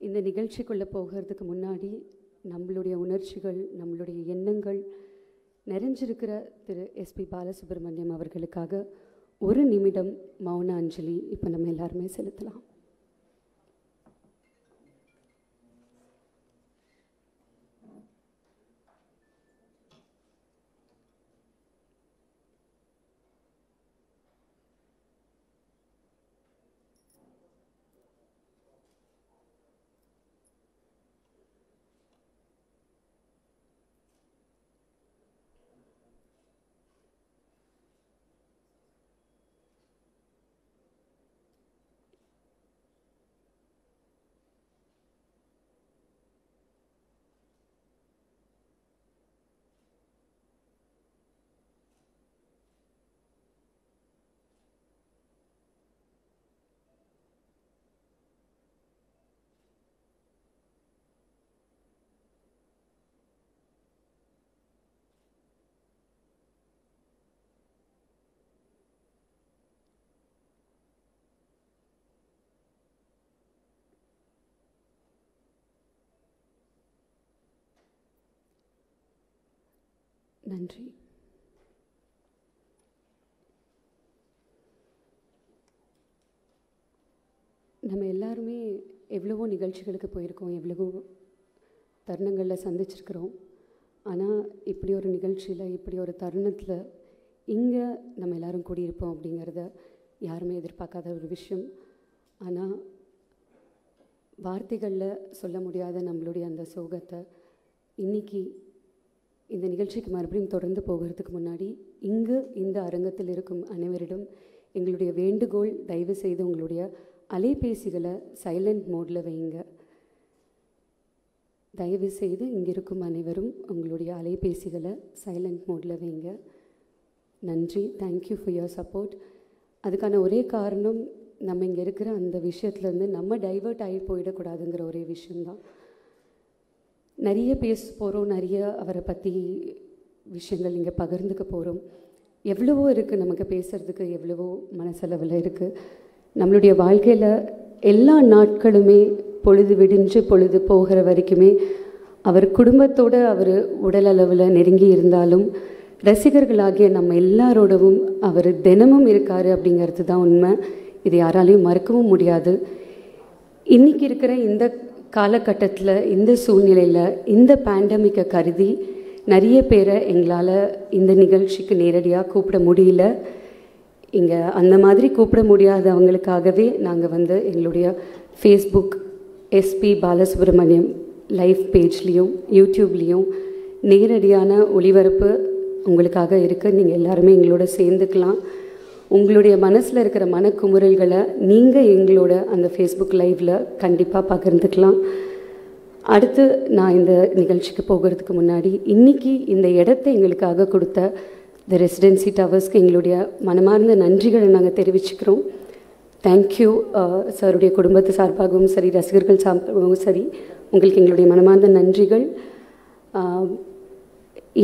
இந்த நிகழ்ச்சிக்குள்ளே போகிறதுக்கு முன்னாடி நம்மளுடைய உணர்ச்சிகள், நம்மளுடைய எண்ணங்கள் நிறைஞ்சிருக்கிற திரு எஸ்பி பாலசுப்ரமணியம் அவர்களுக்காக ஒரு நிமிடம் மௌன அஞ்சலி இப்போ நம்ம எல்லாருமே செலுத்தலாம். நன்றி. நம்ம எல்லாருமே எவ்வளவோ நிகழ்ச்சிகளுக்கு போயிருக்கோம், எவ்வளவோ தருணங்களில் சந்திச்சிருக்கிறோம். ஆனால் இப்படி ஒரு நிகழ்ச்சியில், இப்படி ஒரு தருணத்தில் இங்கே நம்ம எல்லோரும் கூடியிருப்போம் அப்படிங்கிறத யாருமே எதிர்பார்க்காத ஒரு விஷயம். ஆனால் வார்த்தைகளில் சொல்ல முடியாத நம்மளுடைய அந்த சோகத்தை இன்றைக்கி இந்த நிகழ்ச்சிக்கு மறுபடியும் தொடர்ந்து போகிறதுக்கு முன்னாடி இங்கு இந்த அரங்கத்தில் இருக்கும் அனைவரிடம் எங்களுடைய வேண்டுகோள், தயவு செய்து உங்களுடைய அலைபேசிகளை சைலண்ட் மோடில் வைங்க. தயவு செய்து இங்கே இருக்கும் அனைவரும் உங்களுடைய அலைபேசிகளை சைலண்ட் மோடில் வைங்க. நன்றி. Thank you for your support. அதுக்கான ஒரே காரணம், நம்ம இங்கே இருக்கிற அந்த விஷயத்துலேருந்து நம்ம டைவர்ட் ஆகி போயிடக்கூடாதுங்கிற ஒரே விஷயந்தான். நிறைய பேச போகிறோம், நிறைய அவரை பற்றி விஷயங்கள் இங்கே பகிர்ந்துக்க போகிறோம். எவ்வளவோ இருக்குது நமக்கு பேசுகிறதுக்கு, எவ்வளவோ மனசளவில் இருக்குது. நம்மளுடைய வாழ்க்கையில் எல்லா நாட்களுமே பொழுது விடிஞ்சு பொழுது போகிற வரைக்குமே அவர் குடும்பத்தோடு அவர் உடல் அளவில் நெருங்கி இருந்தாலும் ரசிகர்களாகிய நம்ம எல்லாரோடவும் அவர் தினமும் இருக்கார் அப்படிங்கிறது தான் உண்மை. இது யாராலையும் மறக்கவும் முடியாது. இன்றைக்கி இருக்கிற இந்த காலகட்டத்தில், இந்த சூழ்நிலையில், இந்த பேண்டமிக்கை கருதி நிறைய பேரை எங்களால் இந்த நிகழ்ச்சிக்கு நேரடியாக கூப்பிட முடியல. இங்கே அந்த மாதிரி கூப்பிட முடியாதவங்களுக்காகவே நாங்கள் எங்களுடைய ஃபேஸ்புக் எஸ்பி பாலசுப்ரமணியம் லைவ் பேஜ்லேயும் யூடியூப்லேயும் நேரடியான ஒளிபரப்பு உங்களுக்காக இருக்குது. நீங்கள் எல்லாருமே எங்களோட சேர்ந்துக்கலாம். உங்களுடைய மனசில் இருக்கிற மனக்குமுறல்களை நீங்கள் எங்களோட அந்த ஃபேஸ்புக் லைவில் கண்டிப்பாக பகிர்ந்துக்கலாம். அடுத்து நான் இந்த நிகழ்ச்சிக்கு போகிறதுக்கு முன்னாடி இன்றைக்கி இந்த இடத்தை எங்களுக்காக கொடுத்த த ரெசிடென்சி டவர்ஸ்க்கு எங்களுடைய மனமார்ந்த நன்றிகளை நாங்கள் தெரிவிச்சுக்கிறோம். தேங்க்யூ. சாருடைய குடும்பத்து சார்பாகவும் சரி, ரசிகர்கள் சார்பாகவும் சரி, உங்களுக்கு எங்களுடைய மனமார்ந்த நன்றிகள்.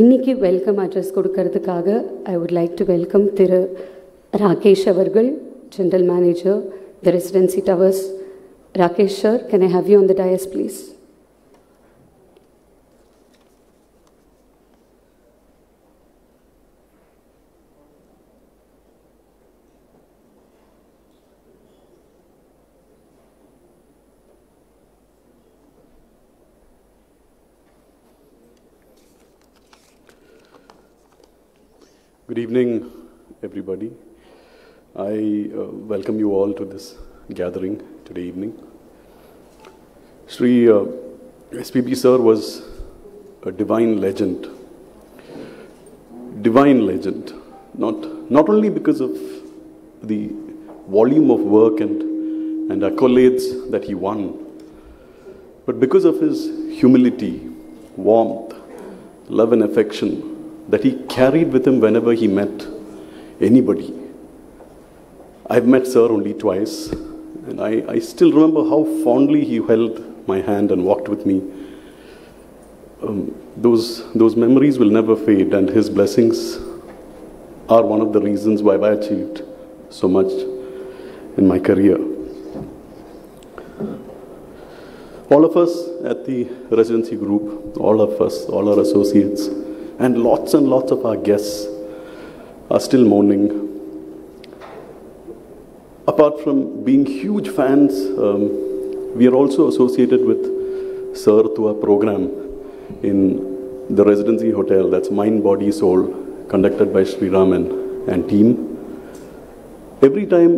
இன்றைக்கி வெல்கம் அட்ரஸ் கொடுக்கறதுக்காக I would like to welcome திரு ராகேஷ் அவர்கள், General Manager, the Residency Towers. Rakesh sir, can I have you on the dais please? Good evening, everybody. I welcome you all to this gathering today evening. Shri SPB sir was a divine legend. Divine legend, not only because of the volume of work and accolades that he won, but because of his humility, warmth, love and affection that he carried with him whenever he met anybody. I've met sir only twice, and I still remember how fondly he held my hand and walked with me. Those memories will never fade, and his blessings are one of the reasons why I achieved so much in my career. All of us at the residency group, all of us, all our associates, and lots of our guests are still mourning. Apart from being huge fans, we are also associated with Sir through a program in the residency hotel, that's Mind, Body, Soul, conducted by Sri Raman and team. Every time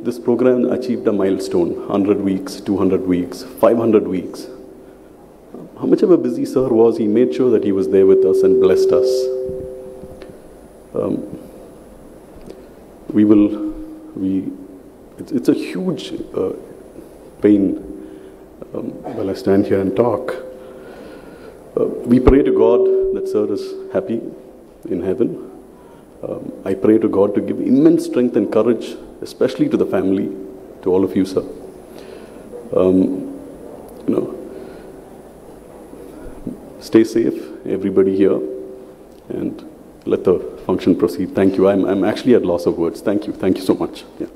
this program achieved a milestone, 100 weeks, 200 weeks, 500 weeks, how much of a busy Sir was, he made sure that he was there with us and blessed us. It's a huge pain while I stand here and talk. We pray to God that Sir is happy in heaven. I pray to God to give immense strength and courage, especially to the family, to all of you, Sir. Stay safe, everybody here, and let the function proceed. Thank you. I'm actually at loss of words. Thank you. Thank you so much. Yeah.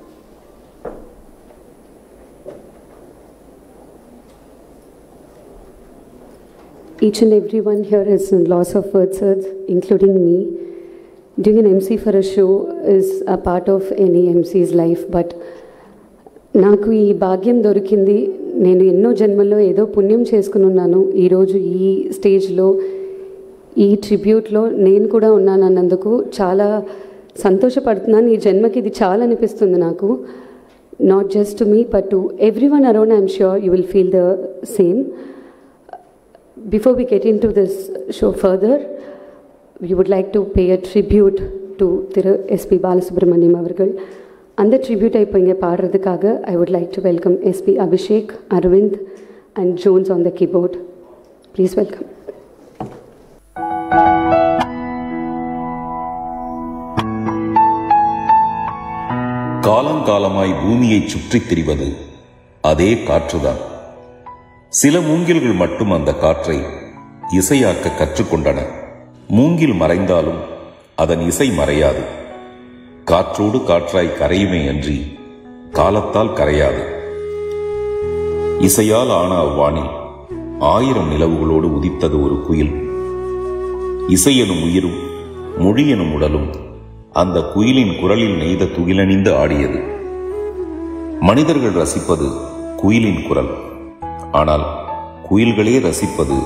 Each and everyone here is in loss of words, sir, including me. Doing an MC for a show is a part of any MC's life, but నాకు ఈ భాగ్యం దొరికింది. నేను ఎన్నో జన్మల్లో ఏదో పుణ్యం చేసుకుని ఉన్నాను. ఈరోజు ఈ స్టేజ్లో ఈ ట్రిబ్యూట్లో నేను కూడా ఉన్నాను అన్నందుకు చాలా సంతోషపడుతున్నాను. ఈ జన్మకి ఇది చాలా అనిపిస్తుంది నాకు. Not just to me but to everyone around. I'm sure you will feel the same. Before we get into this show further, we would like to pay a tribute to Thiru S.P. Balasubramaniam avargal. And the tribute aipoinga paadradhukaga, I would like to welcome S.P. Abhishek, Arvind and Jones on the keyboard. Please welcome. காலம் காலமாய் பூமியை சுற்றித் திரிவது அதே காற்றுதான். சில மூங்கில்கள் மட்டும் அந்த காற்றை இசையாக்க கற்றுக்கொண்டன. மூங்கில் மறைந்தாலும் அதன் இசை மறையாது. காற்றோடு காற்றாய் கரையுமே அன்றி காலத்தால் கரையாது. இசையால் ஆன அவ்வானில் 1000 நிலவுகளோடு உதித்தது ஒரு குயில். இசையெனும் உயிரும் மொழி எனும் உடலும் அந்த குயிலின் குரலில் நெய்த துகிலணிந்து ஆடியது. மனிதர்கள் ரசிப்பது குயிலின் குரல். ஆனால் குயில்களே ரசிப்பது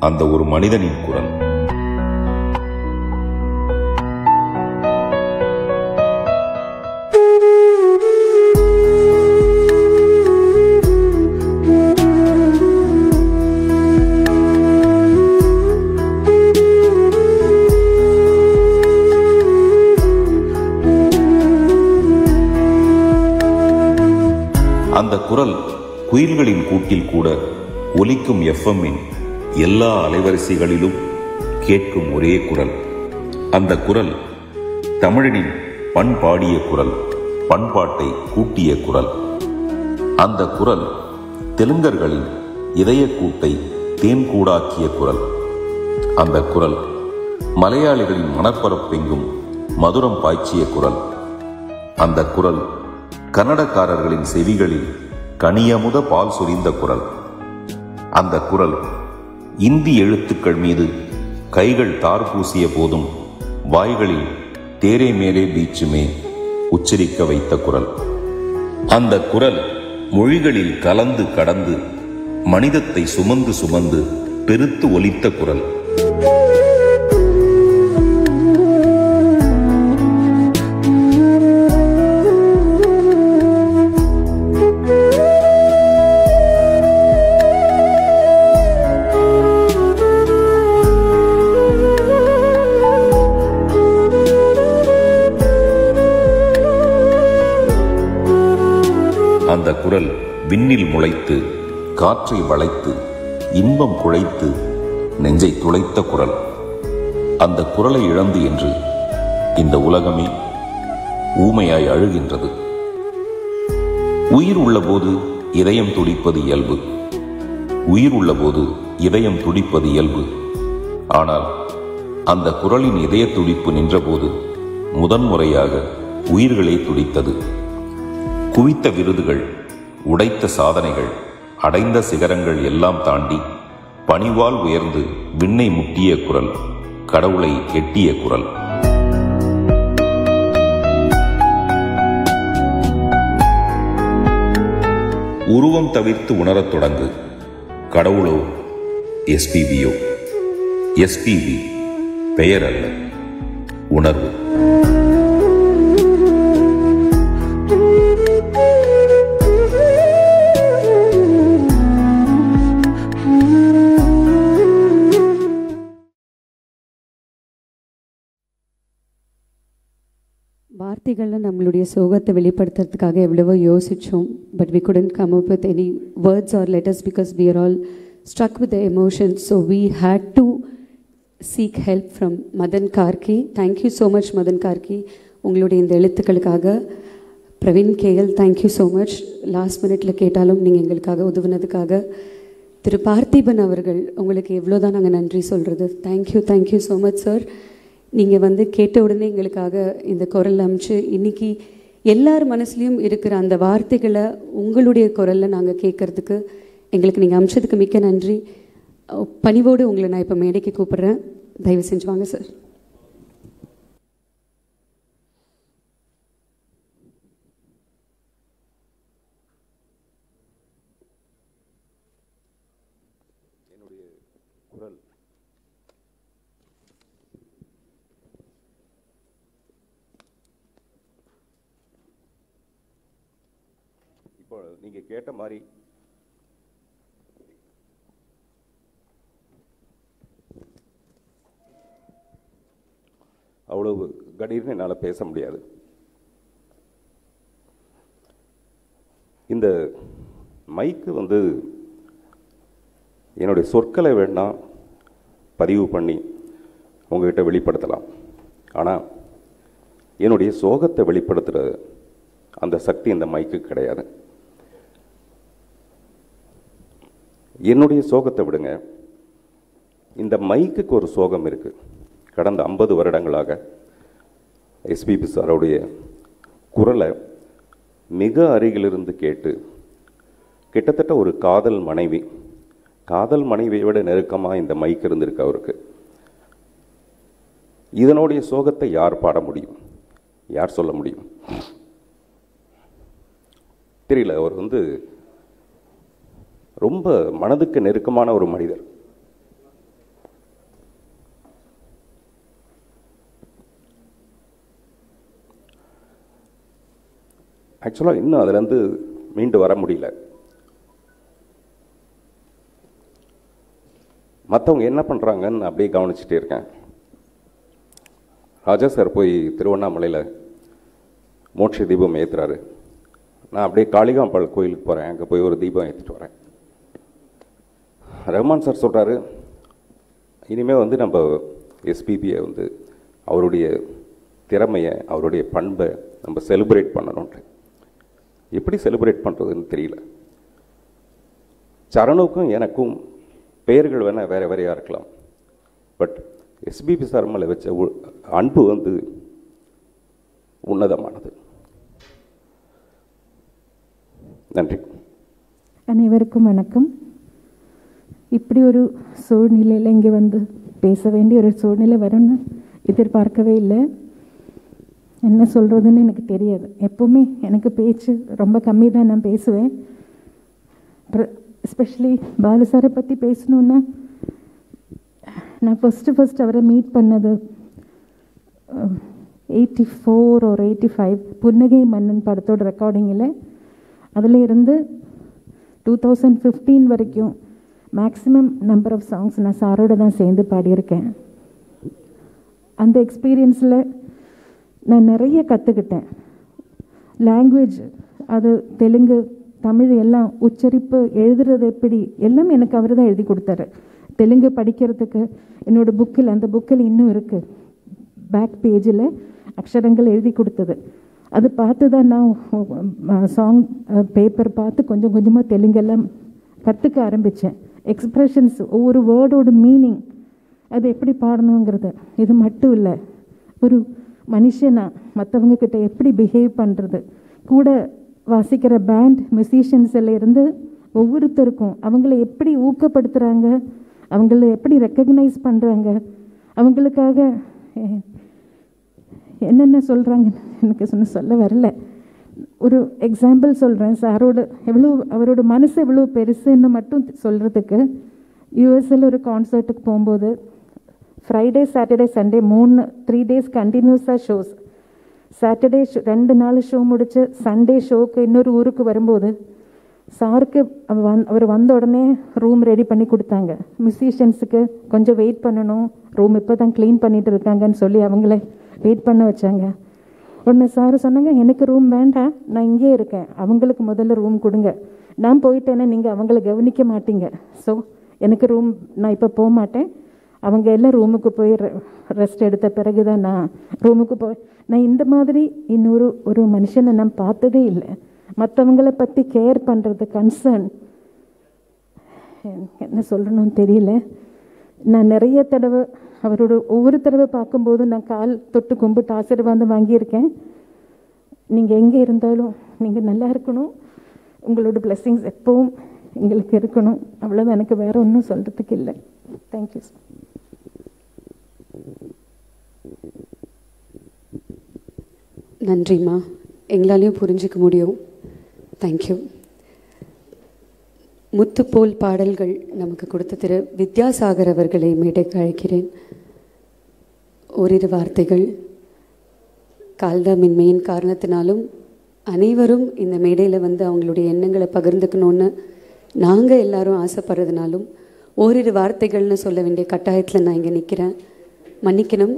அந்த ஒரு மனிதனின் குரல். அந்த குரல் குயில்களின் கூட்டில் கூட ஒலிக்கும் எஃப்எம்மின் எல்லா அலைவரிசைகளிலும் கேட்கும் ஒரே குரல். அந்த குரல் தமிழனின் பண்பாடிய குரல், பண்பாட்டை கூட்டிய குரல். அந்த குரல் தெலுங்கர்களின் இதய கூட்டை தேன்கூடாக்கிய குரல். அந்த குரல் மலையாளிகளின் மனப்பரப்பெங்கும் மதுரம் பாய்ச்சிய குரல். அந்த குரல் கன்னடக்காரர்களின் செவிகளில் கனியமுத பால் சொரிந்த குரல். அந்த குரல் இந்தி எழுத்துக்கள் மீது கைகள் தார் பூசிய போதும் வாய்களில் தேரே மேரே பீச்சுமே உச்சரிக்க வைத்த குரல். அந்த குரல் மொழிகளில் கலந்து கடந்து மனிதத்தை சுமந்து சுமந்து பெருத்து ஒலித்த குரல். அந்த குரல் விண்ணில் முளைத்து காற்றை வளைத்து இன்பம் குழைத்து நெஞ்சை துளைத்த குரல். அந்த குரலை இழந்து என்று இந்த உலகமே ஊமையாய் அழுகின்றது. உயிர் உள்ளபோது இதயம் துடிப்பது இயல்பு. உயிர் உள்ளபோது இதயம் துடிப்பது இயல்பு. ஆனால் அந்த குரலின் இதய துடிப்பு நின்றபோது முதன்முறையாக உயிர்களே துடித்தது. குவித்த விருதுகள், உடைத்த சாதனைகள், அடைந்த சிகரங்கள் எல்லாம் தாண்டி பணிவால் உயர்ந்து விண்ணை முட்டிய குரல், கடவுளை எட்டிய குரல். உருவம் தவிர்த்து உணரத் தொடங்கு. கடவுளோ எஸ்பிபியோ. எஸ்பிபி பெயர் அல்ல, உணர்வு. வார்த்தைகளில் நம்மளுடைய சோகத்தை வெளிப்படுத்துறதுக்காக எவ்வளவோ யோசித்தோம். But we couldn't come up with any words or letters because we are all struck with the emotions. So we had to seek help from Madan Karki. Thank you so much Madan Karki, உங்களுடைய இந்த எழுத்துக்களுக்காக. Praveen KL, thank you so much. Last மினிட்ல கேட்டாலும் நீங்கள் எங்களுக்காக உதவுனதுக்காக. திரு பார்த்திபன் அவர்கள், உங்களுக்கு எவ்வளோதான் நாங்கள் நன்றி சொல்கிறது. Thank you so much sir. நீங்கள் கேட்ட உடனே எங்களுக்காக இந்த குரல் அமைச்சு இன்றைக்கி எல்லார் மனசுலையும் இருக்கிற அந்த வார்த்தைகளை உங்களுடைய குரலில் நாங்கள் கேட்குறதுக்கு எங்களுக்கு நீங்கள் அமைச்சதுக்கு மிக்க நன்றி. பணிவோடு உங்களை நான் இப்போ மேடைக்கு கூப்பிட்றேன். தயவு செஞ்சு வாங்க சார். என்னுடைய குரல் இப்போ நீங்கள் கேட்ட மாதிரி அவ்வளவு கணீர்னு என்னால் பேச முடியாது. இந்த மைக்கு என்னுடைய சொற்களை வேணால் பதிவு பண்ணி உங்ககிட்ட வெளிப்படுத்தலாம். ஆனால் என்னுடைய சோகத்தை வெளிப்படுத்துகிற அந்த சக்தி இந்த மைக்கு கிடையாது. என்னுடைய சோகத்தை விடுங்க, இந்த மைக்குக்கு ஒரு சோகம் இருக்குது. கடந்த 50 வருடங்களாக எஸ்பிபி சாரோடைய குரலை மிக அருகிலிருந்து கேட்டு கிட்டத்தட்ட ஒரு காதல் மனைவியை விட நெருக்கமாக இந்த மைக் இருந்திருக்கு அவருக்கு. இதனுடைய சோகத்தை யார் பாட முடியும், யார் சொல்ல முடியும் தெரியல. அவர் ரொம்ப மனதுக்கு நெருக்கமான ஒரு மனிதர். ஆக்சுவலாக இன்னும் அதுலேருந்து மீண்டு வர முடியல. மற்றவங்க என்ன பண்ணுறாங்கன்னு அப்படியே கவனிச்சுட்டே இருக்கேன். ராஜா சார் போய் திருவண்ணாமலையில் மோட்ச தீபம் ஏற்றுறாரு. நான் அப்படியே காளிகாம்பாள் கோயிலுக்கு போகிறேன், அங்கே போய் ஒரு தீபம் ஏற்றிட்டு வரேன். ரஹ்மான் சார் சொல்கிறாரு, இனிமேல் நம்ம எஸ்பிபியை அவருடைய திறமையை, அவருடைய பண்பை நம்ம செலிப்ரேட் பண்ணணுன்ட்டு. எப்படி செலிப்ரேட் பண்ணுறதுன்னு தெரியல. சரணுக்கும் எனக்கும் பெயர்கள் வேணால் வேறு வேறையாக இருக்கலாம். பட் எஸ்பிபி சார் மேலே வச்ச அன்பு உன்னதமானது. நன்றி. அனைவருக்கும் வணக்கம். இப்படி ஒரு சூழ்நிலையில் இங்கே பேச வேண்டிய ஒரு சூழ்நிலை வரும்னு எதிர்பார்க்கவே இல்லை. என்ன சொல்கிறதுன்னு எனக்கு தெரியாது. எப்போவுமே எனக்கு பேச்சு ரொம்ப கம்மி தான் நான் பேசுவேன். எஸ்பெஷலி பாலு சாரை பற்றி பேசணுன்னா, நான் ஃபஸ்ட்டு அவரை மீட் பண்ணது 84 or 85 புன்னகை மன்னன் படத்தோட ரெக்கார்டிங்கில். அதில் இருந்து 2015 வரைக்கும் மேக்ஸிமம் நம்பர் ஆஃப் சாங்ஸ் நான் சாரோட தான் சேர்ந்து பாடியிருக்கேன். அந்த எக்ஸ்பீரியன்ஸில் நான் நிறைய கற்றுக்கிட்டேன். லாங்குவேஜ், அது தெலுங்கு, தமிழ் எல்லாம் உச்சரிப்பு, எழுதுறது எப்படி எல்லாம் எனக்கு அவர் தான் எழுதி கொடுத்தாரு. தெலுங்கு படிக்கிறதுக்கு என்னோடய புக்கில், அந்த புக்கில் இன்னும் இருக்குது, பேக் பேஜில் அக்ஷரங்கள் எழுதி கொடுத்தது. அது பார்த்து தான் நான் சாங் பேப்பர் பார்த்து கொஞ்சம் கொஞ்சமாக தெலுங்கெல்லாம் கற்றுக்க ஆரம்பித்தேன். எக்ஸ்ப்ரெஷன்ஸ், ஒவ்வொரு வேர்டோட மீனிங், அது எப்படி பாடணுங்கிறது. இது மட்டும் இல்லை, ஒரு மனுஷனாக மற்றவங்கக்கிட்ட எப்படி பிஹேவ் பண்ணுறது, கூட வாசிக்கிற பேண்ட் மியூசிஷியன்ஸில் இருந்து ஒவ்வொருத்தருக்கும் அவங்கள எப்படி ஊக்கப்படுத்துகிறாங்க, அவங்கள எப்படி ரெக்கக்னைஸ் பண்ணுறாங்க, அவங்களுக்காக என்னென்ன சொல்கிறாங்க எனக்கு சொல்ல வரல. ஒரு எக்ஸாம்பிள் சொல்கிறேன். சாரோட அவரோட மனசு எவ்வளோ பெருசுன்னு மட்டும் சொல்கிறதுக்கு, யூஎஸ்எல் ஒரு கான்சர்ட்டுக்கு போகும்போது ஃப்ரைடே சாட்டர்டே சண்டே 3 days கண்டினியூஸாக ஷோஸ். சாட்டர்டே 2 நாள் ஷோ முடிச்சு சண்டே ஷோக்கு இன்னொரு ஊருக்கு வரும்போது சாருக்கு அவர் வந்த உடனே ரூம் ரெடி பண்ணி கொடுத்தாங்க. மியூசிஷியன்ஸுக்கு கொஞ்சம் வெயிட் பண்ணணும், ரூம் இப்போ தான் க்ளீன் பண்ணிட்டு இருக்காங்கன்னு சொல்லி அவங்கள வெயிட் பண்ண வச்சாங்க. உடனே சார் சொன்னாங்க, எனக்கு ரூம் வேண்டாம், நான் இங்கே இருக்கேன், அவங்களுக்கு முதல்ல ரூம் கொடுங்க, நான் போயிட்டேன்னா நீங்கள் அவங்கள கவனிக்க மாட்டீங்க, ஸோ எனக்கு ரூம், நான் இப்போ போக மாட்டேன், அவங்க எல்லாம் ரூமுக்கு போய் ரெஸ்ட் எடுத்த பிறகு தான் நான் ரூமுக்கு நான் இந்த மாதிரி ஒரு மனுஷனை நான் பார்த்ததே இல்லை. மற்றவங்களை பற்றி கேர் பண்ணுறது, கன்சர்ன், என்ன சொல்லணும்னு தெரியல. நான் நிறைய தடவை அவரோட ஒவ்வொரு தடவை பார்க்கும்போது நான் கால் தொட்டு கும்பிட்டு ஆசீர்வாதம் வாங்கியிருக்கேன். நீங்கள் எங்கே இருந்தாலும் நீங்கள் நல்லா இருக்கணும், உங்களோட பிளெஸ்ஸிங்ஸ் எப்பவும் எங்களுக்கு இருக்கணும், அவ்வளோதான். எனக்கு வேறு ஒன்றும் சொல்கிறதுக்கு இல்லை. தேங்க்யூ. நன்றிம்மா, எங்களாலையும் புரிஞ்சிக்க முடியும். தேங்க்யூ. முத்துப்போல் பாடல்கள் நமக்கு கொடுத்த திரு வித்யாசாகர் அவர்களை மேடைக்கு அழைக்கிறேன். ஓரிரு வார்த்தைகள். கால்தாமின்மையின் காரணத்தினாலும் அனைவரும் இந்த மேடையில் வந்து அவங்களுடைய எண்ணங்களை பகிர்ந்துக்கணுன்னு நாங்கள் எல்லாரும் ஆசைப்படுறதுனாலும் ஓரிரு வார்த்தைகள்னு சொல்ல வேண்டிய கட்டாயத்தில் நான் இங்கே நிற்கிறேன். மன்னிக்கணும்.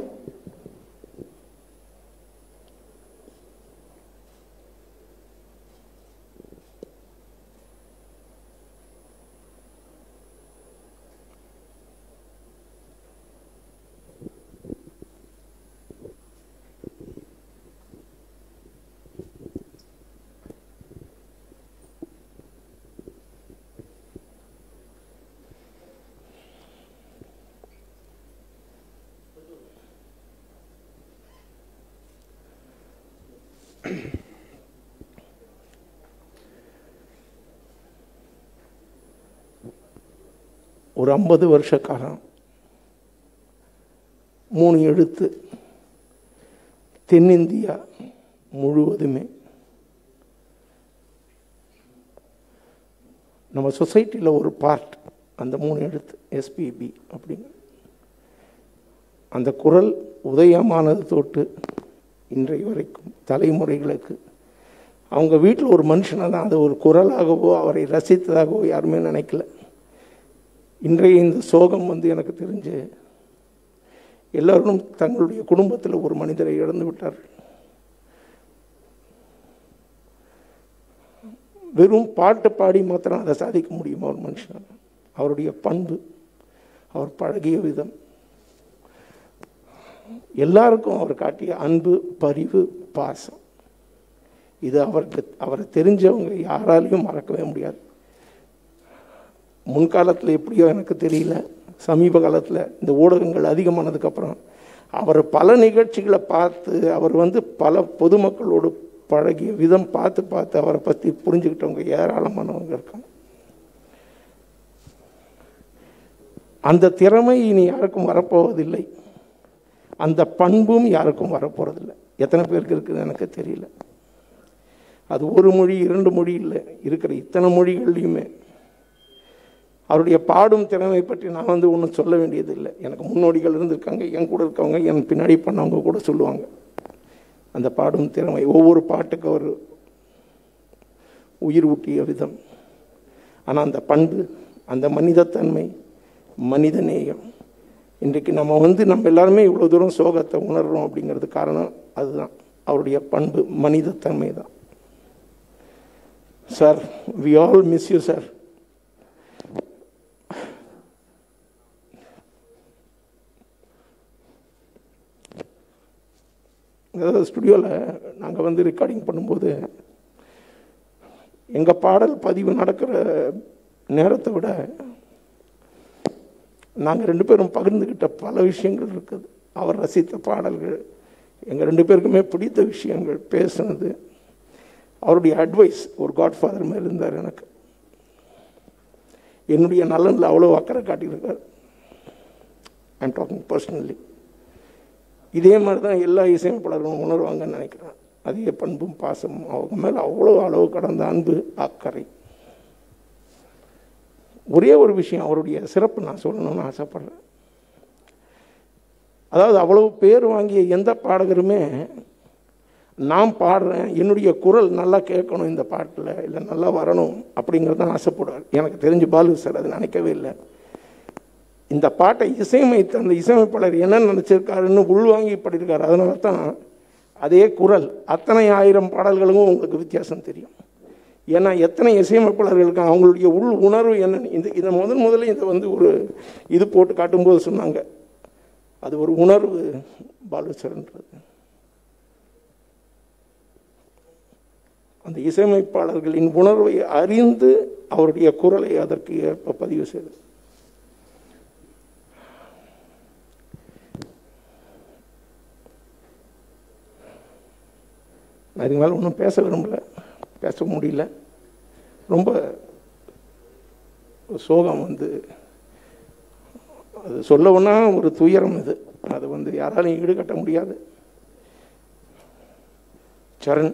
ஒரு 50 வருஷ காலம் 3 எழுத்து தென்னிந்தியா முழுவதுமே நம்ம சொசைட்டியில் ஒரு பார்ட். அந்த 3 எழுத்து எஸ்பிபி அப்படிங்க. அந்த குரல் உதயமானது தொட்டு இன்றைய வரைக்கும் தலைமுறைகளுக்கு அவங்க வீட்டில் ஒரு மனுஷனை தான் அது ஒரு குரலாகவோ அவரை ரசித்ததாகவோ யாருமே நினைக்கல. இன்றைய இந்த சோகம் எனக்கு தெரிஞ்சு எல்லோரும் தங்களுடைய குடும்பத்தில் ஒரு மனிதரை இழந்து விட்டார்கள். வெறும் பாட்டு பாடி மாத்திரம் அதை சாதிக்க முடியுமா ஒரு மனுஷன்? அவருடைய பண்பு, அவர் பழகிய விதம், எல்லாருக்கும் அவர் காட்டிய அன்பு, பரிவு, பாசம், இது அவரை தெரிஞ்சவங்க யாராலையும் மறக்கவே முடியாது. முன்காலத்தில் எப்படியோ எனக்கு தெரியல, சமீப காலத்தில் இந்த ஊடகங்கள் அதிகமானதுக்கப்புறம் அவர் பல நிகழ்ச்சிகளை பார்த்து அவர் பல பொதுமக்களோடு பழகிய விதம் பார்த்து அவரை பற்றி புரிஞ்சுக்கிட்டவங்க ஏராளமானவங்க இருக்காங்க. அந்த திறமை இனி யாருக்கும் வரப்போவதில்லை, அந்த பண்பும் யாருக்கும் வரப்போறதில்லை. எத்தனை பேருக்கு இருக்குது எனக்கு தெரியல. அது ஒரு மொழி 2 மொழி இல்லை, இருக்கிற இத்தனை மொழிகள்லையுமே அவருடைய பாடும் திறமை பற்றி நான் ஒன்றும் சொல்ல வேண்டியது இல்லை. எனக்கு முன்னோடிகள் இருந்திருக்காங்க, என் கூட இருக்கவங்க, என் பின்னாடி பண்ணவங்க கூட சொல்லுவாங்க. அந்த பாடும் திறமை, ஒவ்வொரு பாட்டுக்கு அவர் உயிர் ஊட்டிய விதம், ஆனால் அந்த பண்பு, அந்த மனிதத்தன்மை, மனிதநேயம், இன்றைக்கு நம்ம எல்லாருமே இவ்வளோ தூரம் சோகத்தை உணர்கிறோம் அப்படிங்கிறது காரணம் அதுதான், அவருடைய பண்பு, மனிதத்தன்மை தான். Sir, we all miss you sir. அதாவது ஸ்டுடியோவில் நாங்கள் ரெக்கார்டிங் பண்ணும்போது எங்கள் பாடல் பதிவு நடக்கிற நேரத்தை விட நாங்கள் 2 பேரும் பகிர்ந்துக்கிட்ட பல விஷயங்கள் இருக்குது. அவர் ரசித்த பாடல்கள், எங்கள் 2 பேருக்குமே பிடித்த விஷயங்கள், பேசுனது, அவருடைய அட்வைஸ் ஒரு காட்ஃபாதர் மாதிரி இருந்தார் எனக்கு. என்னுடைய நலனில் அவ்வளோ அக்கறை காட்டியிருக்கார். I am talking personally. இதே மாதிரி தான் எல்லா இசையமைப்பாளர்களும் உணர்வாங்கன்னு நினைக்கிறேன். அதிக பண்பும் பாசமும் அவங்க மேலே அவ்வளோ அளவு கடந்த அன்பு, அக்கறை. ஒரே ஒரு விஷயம் அவருடைய சிறப்பு நான் சொல்லணும்னு ஆசைப்படுறேன். அதாவது அவ்வளவு பேர் வாங்கிய எந்த பாடகருமே நான் பாடுறேன், என்னுடைய குரல் நல்லா கேட்கணும் இந்த பாட்டில், இல்லை நல்லா வரணும் அப்படிங்கிறதான் ஆசைப்படுவார். எனக்கு தெரிஞ்சு பாலு சார் அது நினைக்கவே இல்லை. இந்த பாட்டை இசையமைத்த அந்த இசையமைப்பாளர் என்ன நினச்சிருக்காருன்னு உள்வாங்கி பாடியிருக்காரு. அதனால தான் அதே குரல் அத்தனை 1000 பாடல்களும் உங்களுக்கு வித்தியாசம் தெரியும். ஏன்னா எத்தனை இசையமைப்பாளர்களுக்கு அவங்களுடைய உள் உணர்வு என்னன்னு இதை முதல்ல இதை வந்து ஒரு இது போட்டு காட்டும்போது சொன்னாங்க, அது ஒரு உணர்வு பாலு சார்ன்றது. அந்த இசையமைப்பாளர்களின் உணர்வை அறிந்து அவருடைய குரலை அதற்கு ஏற்ப பதிவு செய்தது. நான் இதுக்கு மேலே ஒன்றும் பேச விரும்பலை, பேச முடியல. ரொம்ப சோகம் வந்து அது சொல்லவுன்னா ஒரு துயரம். இது அது வந்து யாராலையும் ஈடுகட்ட முடியாது. சரண்,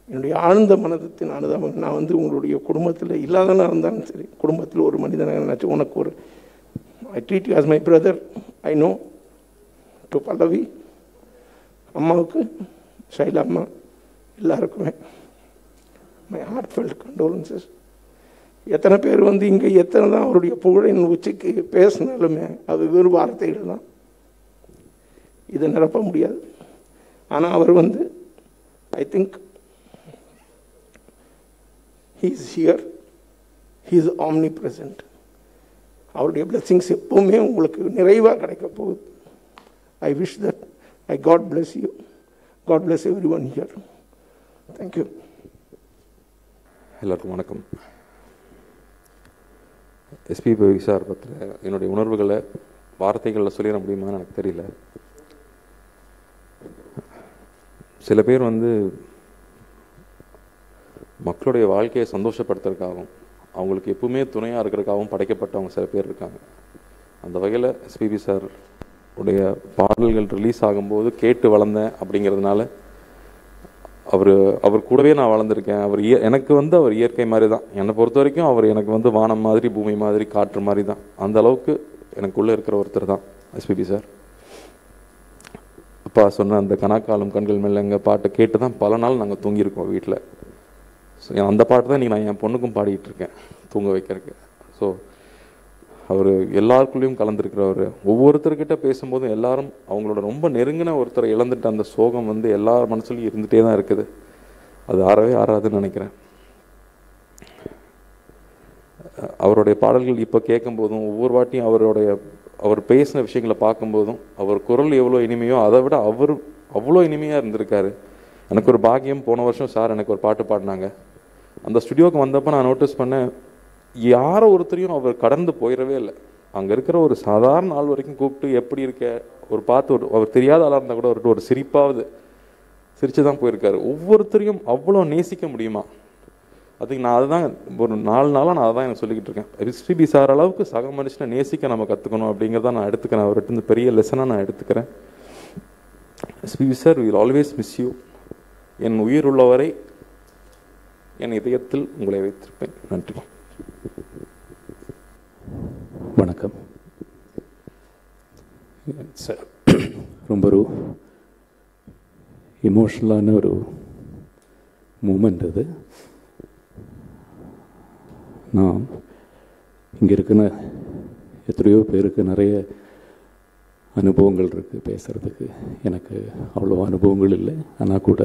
என்னுடைய ஆழ்ந்த மனதத்தின் அனுதாபம். நான் வந்து உங்களுடைய குடும்பத்தில் இல்லாதனா இருந்தாலும் சரி, குடும்பத்தில் ஒரு மனிதனாக நினச்சி உனக்கு ஒரு I treat you as my brother. I know to Pallavi அம்மாவுக்கு, ஷைலா அம்மா, எல்லாருக்குமே மை ஹார்ட் ஃபெல்ட் கண்டோலன்சஸ். எத்தனை பேர் வந்து இங்கே எத்தனை தான் அவருடைய புகழின் உச்சிக்கு பேசினாலுமே அது வெறும் வார்த்தைகள் தான், இதை நிரப்ப முடியாது. ஆனால் அவர் வந்து I think he is here, he is omnipresent. அவருடைய blessings எப்பவுமே உங்களுக்கு நிறைவாக கிடைக்க போகுது. I wish that God bless you. God bless everyone here. Thank you. எல்லாருக்கும் வணக்கம். எஸ்பிபி சார் பற்றின என்னுடைய உணர்வுகளை வார்த்தைகளில் சொல்லிட முடியுமான்னு எனக்கு தெரியல. சில பேர் வந்து மக்களுடைய வாழ்க்கையை சந்தோஷப்படுத்துறதுக்காகவும் அவங்களுக்கு எப்பவுமே துணையாக இருக்கிறதுக்காகவும் படைக்கப்பட்டவங்க சில பேர் இருக்காங்க. அந்த வகையில் எஸ்பிபி சார் உடைய பாடல்கள் ரிலீஸ் ஆகும்போது கேட்டு வளர்ந்தேன். அப்படிங்கிறதுனால அவர் கூடவே நான் வளர்ந்துருக்கேன். எனக்கு வந்து அவர் இயற்கை மாதிரி தான். என்னை பொறுத்த வரைக்கும் அவர் எனக்கு வந்து வானம் மாதிரி, பூமி மாதிரி, காற்று மாதிரி தான். அந்த அளவுக்கு எனக்குள்ளே இருக்கிற ஒருத்தர் தான் எஸ்பிபி சார். அப்பா சொன்ன அந்த கனாக்காலம் கண்கள் மேலே எங்கள் பாட்டை கேட்டு தான் பல நாள் நாங்கள் தூங்கியிருக்கோம் வீட்டில். ஸோ அந்த பாட்டு தான் இன்றைக்கி நான் என் பொண்ணுக்கும் பாடிக்கிட்டு இருக்கேன் தூங்க வைக்கிறதுக்கு. ஸோ அவர் எல்லாருக்குள்ளேயும் கலந்துருக்கிறவர். ஒவ்வொருத்தர்கிட்ட பேசும்போதும் எல்லாரும் அவங்களோட ரொம்ப நெருங்கின ஒருத்தரை இழந்துட்டு அந்த சோகம் வந்து எல்லார் மனசுலையும் இருந்துகிட்டே தான் இருக்குது. அது ஆறாதுன்னு நினைக்கிறேன். அவருடைய பாடல்கள் இப்போ கேட்கும்போதும் ஒவ்வொரு வாட்டியும் அவர் பேசின விஷயங்களை பார்க்கும்போதும் அவர் குரல் எவ்வளோ இனிமையோ அதை விட அவர் அவ்வளோ இனிமையாக இருந்திருக்காரு. எனக்கு ஒரு பாக்கியம், போன வருஷம் சார் எனக்கு ஒரு பாட்டு பாடினாங்க. அந்த ஸ்டுடியோவுக்கு வந்தப்போ நான் நோட்டீஸ் பண்ணேன், யாரோ ஒருத்தரையும் அவர் கடந்து போயிடவே இல்லை. அங்கே இருக்கிற ஒரு சாதாரண ஆள் வரைக்கும் கூப்பிட்டு எப்படி இருக்க ஒரு பார்த்து அவர் தெரியாத ஆளாக இருந்தால் கூட அவர்கிட்ட ஒரு சிரிப்பாவது சிரித்து தான் போயிருக்காரு. ஒவ்வொருத்தரையும் அவ்வளோ நேசிக்க முடியுமா? அதுக்கு நான் அதுதான் ஒரு 4 நாளாக நான் அதான் எனக்கு சொல்லிக்கிட்டு இருக்கேன். எஸ்பிபி சார் அளவுக்கு சக மனுஷனை நேசிக்க நம்ம கற்றுக்கணும் அப்படிங்கிறத நான் எடுத்துக்கிறேன். அவர்கிட்ட பெரிய லெசனாக நான் எடுத்துக்கிறேன். SPB sir, will always miss you. என் உயிர் உள்ளவரை என் இதயத்தில் உங்களை வைத்திருப்பேன். நன்றி. வணக்கம் சார். ரொம்ப ஒரு இமோஷ்னலான ஒரு மூமெண்ட் அது. நான் இங்கே இருக்கிற எத்தனையோ பேருக்கு நிறைய அனுபவங்கள் இருக்குது பேசுகிறதுக்கு. எனக்கு அவ்வளோ அனுபவங்கள் இல்லை. ஆனால் கூட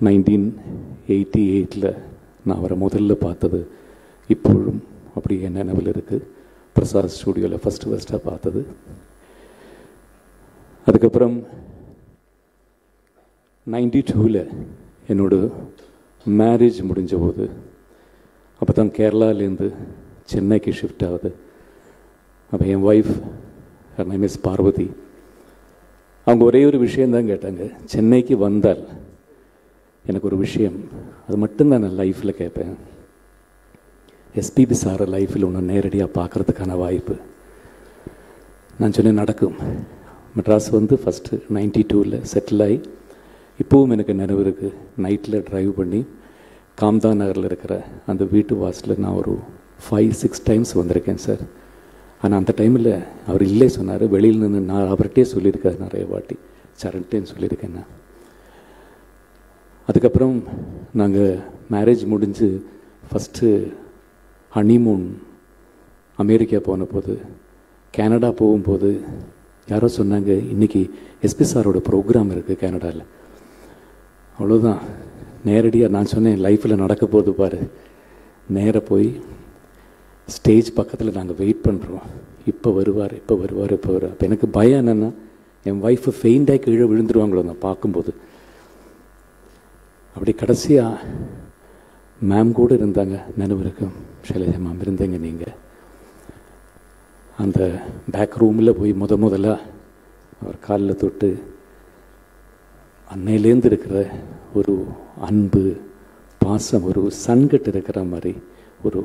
1988 நான் அவரை முதல்ல பார்த்தது இப்போழும் அப்படியே என் நினைவில் இருக்குது. பிரசாத் ஸ்டூடியோவில் ஃபஸ்ட்டாக பார்த்தது. அதுக்கப்புறம் 92 என்னோட மேரேஜ் முடிஞ்ச போது, அப்போ தான் கேரளாலேருந்து சென்னைக்கு ஷிஃப்ட் ஆகுது. அப்போ என் wife, her name is Parvathi, அவங்க ஒரே ஒரு விஷயந்தான் கேட்டாங்க, சென்னைக்கு வந்தால் எனக்கு ஒரு விஷயம், அது மட்டும்தான் நான் லைஃப்பில் கேட்பேன். எஸ்பிபி சாரை லைஃப்பில் ஒன்று நேரடியாக பார்க்குறதுக்கான வாய்ப்பு. நான் சொன்னேன் நடக்கும். மெட்ராஸ் வந்து ஃபஸ்ட்டு 92 செட்டில் ஆகி இப்போவும் எனக்கு நினைவு இருக்குது. நைட்டில் ட்ரைவ் பண்ணி காம்தா நகரில் இருக்கிற அந்த வீட்டு வாசலில் நான் ஒரு 5-6 டைம்ஸ் வந்திருக்கேன் சார். ஆனால் அந்த டைமில் அவர் இல்லை சொன்னார். வெளியில் நின்று நான் அவர்கிட்டே சொல்லியிருக்காரு நிறைய வாட்டி, சரண்ட்டேன்னு சொல்லியிருக்கேன் நான். அதுக்கப்புறம் நாங்கள் மேரேஜ் முடிஞ்சு ஃபஸ்ட்டு ஹனிமூன் அமெரிக்கா போன போது, கனடா போகும்போது யாரோ சொன்னாங்க இன்றைக்கி எஸ்பி சாரோட ப்ரோக்ராம் இருக்குது கனடாவில். அவ்வளோதான். நேரடியாக நான் சொன்னேன் லைஃப்பில் நடக்க போகுது பாரு. நேராக போய் ஸ்டேஜ் பக்கத்தில் நாங்கள் வெயிட் பண்ணுறோம். இப்போ வருவார். அப்போ எனக்கு பயம் என்னென்னா என் ஒய்ஃபு ஃபெயிண்டாகி கீழே விழுந்துருவாங்களோ நான் பார்க்கும்போது. அப்படி கடைசியாக மேம் கூட இருந்தாங்க, நினைவு இருக்கும். ஷைலஜா மேம் இருந்தீங்க நீங்கள். அந்த பேக் ரூமில் போய் முதல்ல அவர் காலில் தொட்டு அன்னையிலேருந்து இருக்கிற ஒரு அன்பு பாசம், ஒரு சன்கிட்ட இருக்கிற மாதிரி ஒரு.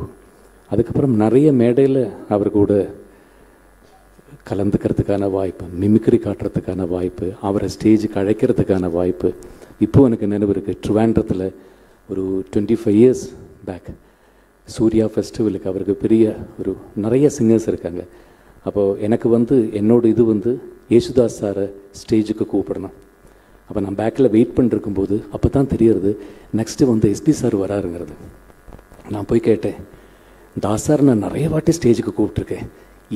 அதுக்கப்புறம் நிறைய மேடையில் அவர் கூட கலந்துக்கிறதுக்கான வாய்ப்பு, மிமிக்ரி காட்டுறதுக்கான வாய்ப்பு, அவரை ஸ்டேஜுக்கு அழைக்கிறதுக்கான வாய்ப்பு. இப்போது எனக்கு நினைவு இருக்குது. ட்ரிவாண்ட்ரத்தில் ஒரு 25 years பேக் சூர்யா ஃபெஸ்டிவலுக்கு அவருக்கு பெரிய ஒரு நிறைய சிங்கர்ஸ் இருக்காங்க. அப்போது எனக்கு வந்து என்னோட இது வந்து யேசுதாஸ் சாரை ஸ்டேஜுக்கு கூப்பிடணும். அப்போ நான் பேக்கில் வெயிட் பண்ணிருக்கும்போது அப்போ தான் தெரியறது நெக்ஸ்ட்டு வந்து எஸ்பி சார் வராருங்கிறது. நான் போய் கேட்டேன், தாஸ் சார் நான் நிறைய வாட்டி ஸ்டேஜுக்கு கூப்பிட்ருக்கேன்,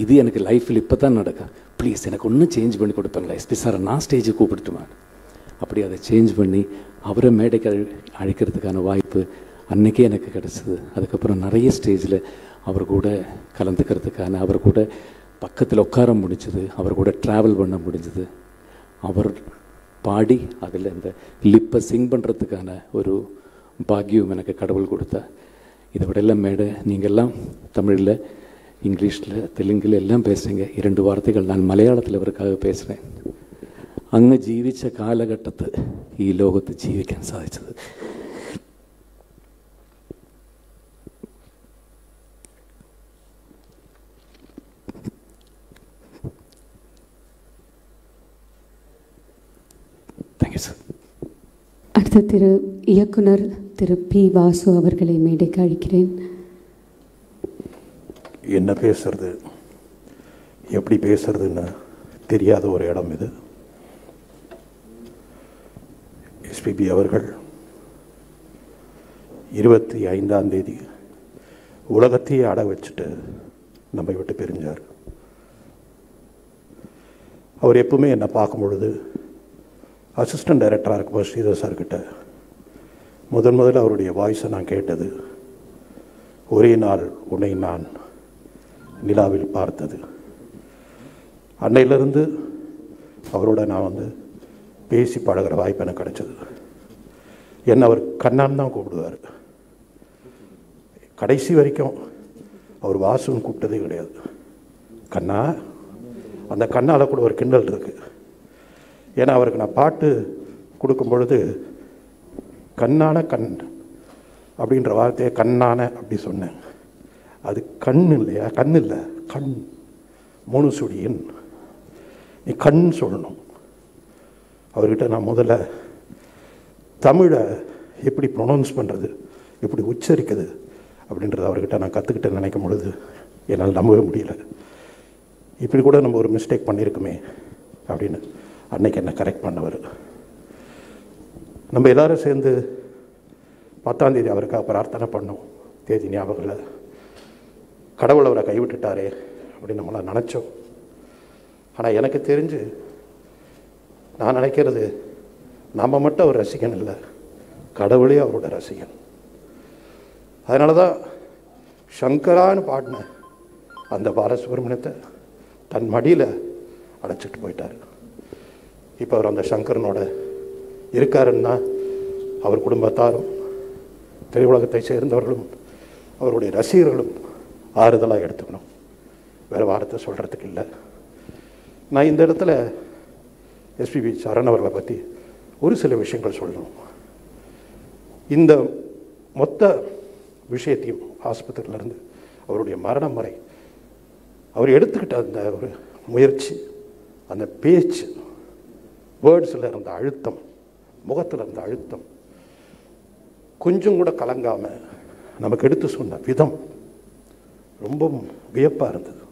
இது எனக்கு லைஃப்பில் இப்போ தான் நடக்கும், ப்ளீஸ் எனக்கு ஒன்றும் சேஞ்ச் பண்ணி கொடுப்பாங்களா எஸ்பி சாரை நான் ஸ்டேஜுக்கு கூப்பிட்டுமா. அப்படி அதை சேஞ்ச் பண்ணி அவரை மேடைக்கு அழைக்கிறதுக்கான வாய்ப்பு அன்றைக்கே எனக்கு கிடச்சிது. அதுக்கப்புறம் நிறைய ஸ்டேஜில் அவர் கூட கலந்துக்கிறதுக்கான, அவர் கூட பக்கத்தில் உட்கார முடிஞ்சது, அவர் கூட ட்ராவல் பண்ண முடிஞ்சது, அவர் பாடி அதில் இந்த லிப்பை சிங் பண்ணுறதுக்கான ஒரு பாக்கியம் எனக்கு கடவுள் கொடுத்தா. இதை விடலாம் மேடை நீங்கள்லாம் தமிழில், இங்கிலீஷில், தெலுங்கில் எல்லாம் பேசுகிறீங்க. 2 வார்த்தைகள் நான் മലയാളത്തിൽ അവർക്കാக பேசுகிறேன். അങ്ങ് ജീവിച്ച കാലഘട്ടത്ത് ഈ ലോകത്ത് ജീവിക്കാൻ സാധിച്ചത് தேங்க்யூ சார். அடுத்த இயக்குனர் திரு பி. வாசு அவர்களை மேடைக்கு அழைக்கிறேன். என்ன பேசுறது, எப்படி பேசுறதுன்னு தெரியாத ஒரு இடம் இது. எஸ்பிபி அவர்கள் 25ஆம் தேதி உலகத்தையே அட வச்சுட்டு நம்மை விட்டு பிரிஞ்சார். அவர் எப்பவுமே என்னை பார்க்கும் பொழுது அசிஸ்டன்ட் டைரக்டராக இருக்கும்போது ஸ்ரீதர் சார்கிட்ட முதல்ல அவருடைய வாய்ஸை நான் கேட்டது ஒரே நாள் உன்னை நான் நிலாவில் பார்த்தது. அன்னையிலிருந்து அவரோட நான் வந்து பேசி பழகிற வாய்ப்பு எனக்கு கிடைச்சது. என்னை அவர் கண்ணான்னு தான் கூப்பிடுவார். கடைசி வரைக்கும் அவர் வாசுன்னு கூப்பிட்டதே கிடையாது. கண்ணா, அந்த கண்ணால் கூட ஒரு கிண்டல் இருக்குது. ஏன்னா அவருக்கு நான் பாட்டு கொடுக்கும் பொழுது கண்ணான கண் அப்படின்ற வார்த்தையை கண்ணான அப்படி சொன்னேன். அது கண் இல்லையா, கண் இல்லை, கண். 3 சுடியன், நீ கண் சொல்லணும். அவர்கிட்ட நான் முதல்ல தமிழை எப்படி ப்ரொனவுன்ஸ் பண்ணுறது, எப்படி உச்சரிக்குது அப்படின்றத அவர்கிட்ட நான் கற்றுக்கிட்ட நினைக்கும் பொழுது என்னால் நம்பவே முடியல. இப்படி கூட நம்ம ஒரு மிஸ்டேக் பண்ணியிருக்குமே அப்படின்னு அன்னைக்கு என்ன கரெக்ட் பண்ணவர். நம்ம எல்லோரும் சேர்ந்து 10ஆம் தேதி அவருக்காக பிரார்த்தனை பண்ணோம். தேதி ஞாபகம் இல்லை. கடவுள் அவரை கைவிட்டுட்டாரே அப்படின்னு நம்மளாம் நினச்சோம். ஆனால் எனக்கு தெரிஞ்சு நான் நினைக்கிறது நம்ம மட்டும் அவர் ரசிகன் இல்லை, கடவுளே அவரோட ரசிகன். அதனால தான் சங்கரான்னு பாடின அந்த பாலசுப்ரமணியத்தை தன் மடியில் அடைச்சிட்டு போயிட்டார். இப்போ அவர் அந்த சங்கரனோட இருக்காருன்னா அவர் குடும்பத்தாரும் திரையுலகத்தை சேர்ந்தவர்களும் அவருடைய ரசிகர்களும் ஆறுதலாக எடுத்துக்கணும். வேறு வார்த்தை சொல்கிறதுக்கு இல்லை. நான் இந்த இடத்துல எஸ்பிபி சரண் அவர்களை பற்றி ஒரு சில விஷயங்கள் சொல்லணும். இந்த மொத்த விஷயத்தையும் ஆஸ்பத்திரியிலேருந்து அவருடைய மரணம் வரை அவர் எடுத்துக்கிட்ட அந்த ஒரு முயற்சி, அந்த பேச்சு, வேர்ட்ஸில் இருந்த அழுத்தம், முகத்தில் இருந்த அழுத்தம், கொஞ்சம் கூட கலங்காமல் நமக்கு எடுத்து சொன்ன விதம் ரொம்ப வியப்பாக இருந்தது.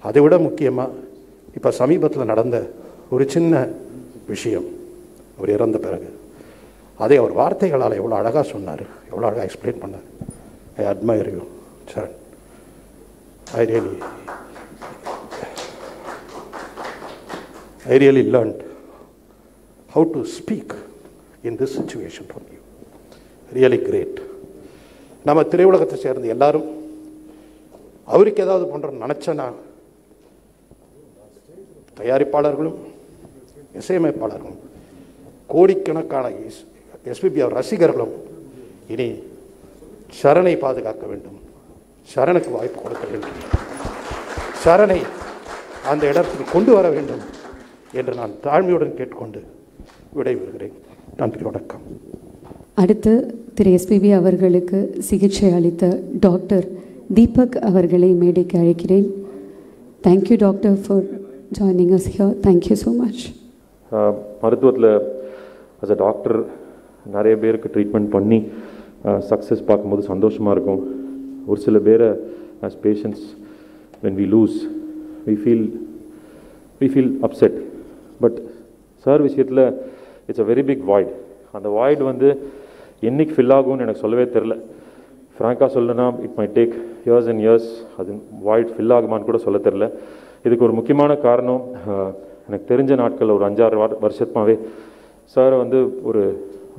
அதை விட முக்கியமாக இப்போ சமீபத்தில் நடந்த ஒரு சின்ன விஷயம், அவர் இறந்த பிறகு அதை அவர் வார்த்தைகளால் எவ்வளோ அழகாக சொன்னார், எவ்வளோ அழகாக எக்ஸ்பிளைன் பண்ணார். I admire you Saran. I really learned how to speak in this situation from you. Really great. நம்ம திரையுலகத்தை சேர்ந்த எல்லாரும் அவருக்கு ஏதாவது பண்ணுறோன்னு நினச்சேன்னா, தயாரிப்பாளர்களும் இசையமைப்பாளர்களும் கோடிக்கணக்கான எஸ்பிபி அவர் ரசிகர்களும் இனி சரணை பாதுகாக்க வேண்டும், சரணுக்கு வாய்ப்பு கொடுக்க வேண்டும், சரணை அந்த இடத்துக்கு கொண்டு வர வேண்டும் என்று நான் தாழ்மையுடன் கேட்டுக்கொண்டு விடைபெறுகிறேன். நன்றி, வணக்கம். அடுத்து திரு எஸ்பிபி அவர்களுக்கு சிகிச்சை அளித்த டாக்டர் தீபக் அவர்களை மேடைக்கு அழைக்கிறேன். Thank you doctor for joining us here. Thank you so much. மருத்துவத்தில் அஸ் அ டாக்டர் நிறைய பேருக்கு ட்ரீட்மெண்ட் பண்ணி சக்ஸஸ் பார்க்கும்போது சந்தோஷமாக இருக்கும். ஒரு சில பேரை as patients when we lose we feel upset, but sir விஷயத்தில் it's a very big void. அந்த void வந்து என்னைக்கு ஃபில் ஆகும்னு எனக்கு சொல்லவே தெரில. ஃப்ராங்காக சொல்லணும்னா it my take years and years. அது void ஃபில் ஆகுமான்னு கூட சொல்ல தெரில. இதுக்கு ஒரு முக்கியமான காரணம், எனக்கு தெரிஞ்ச நாட்களில் ஒரு 5-6 வருஷமாகவே சார் வந்து ஒரு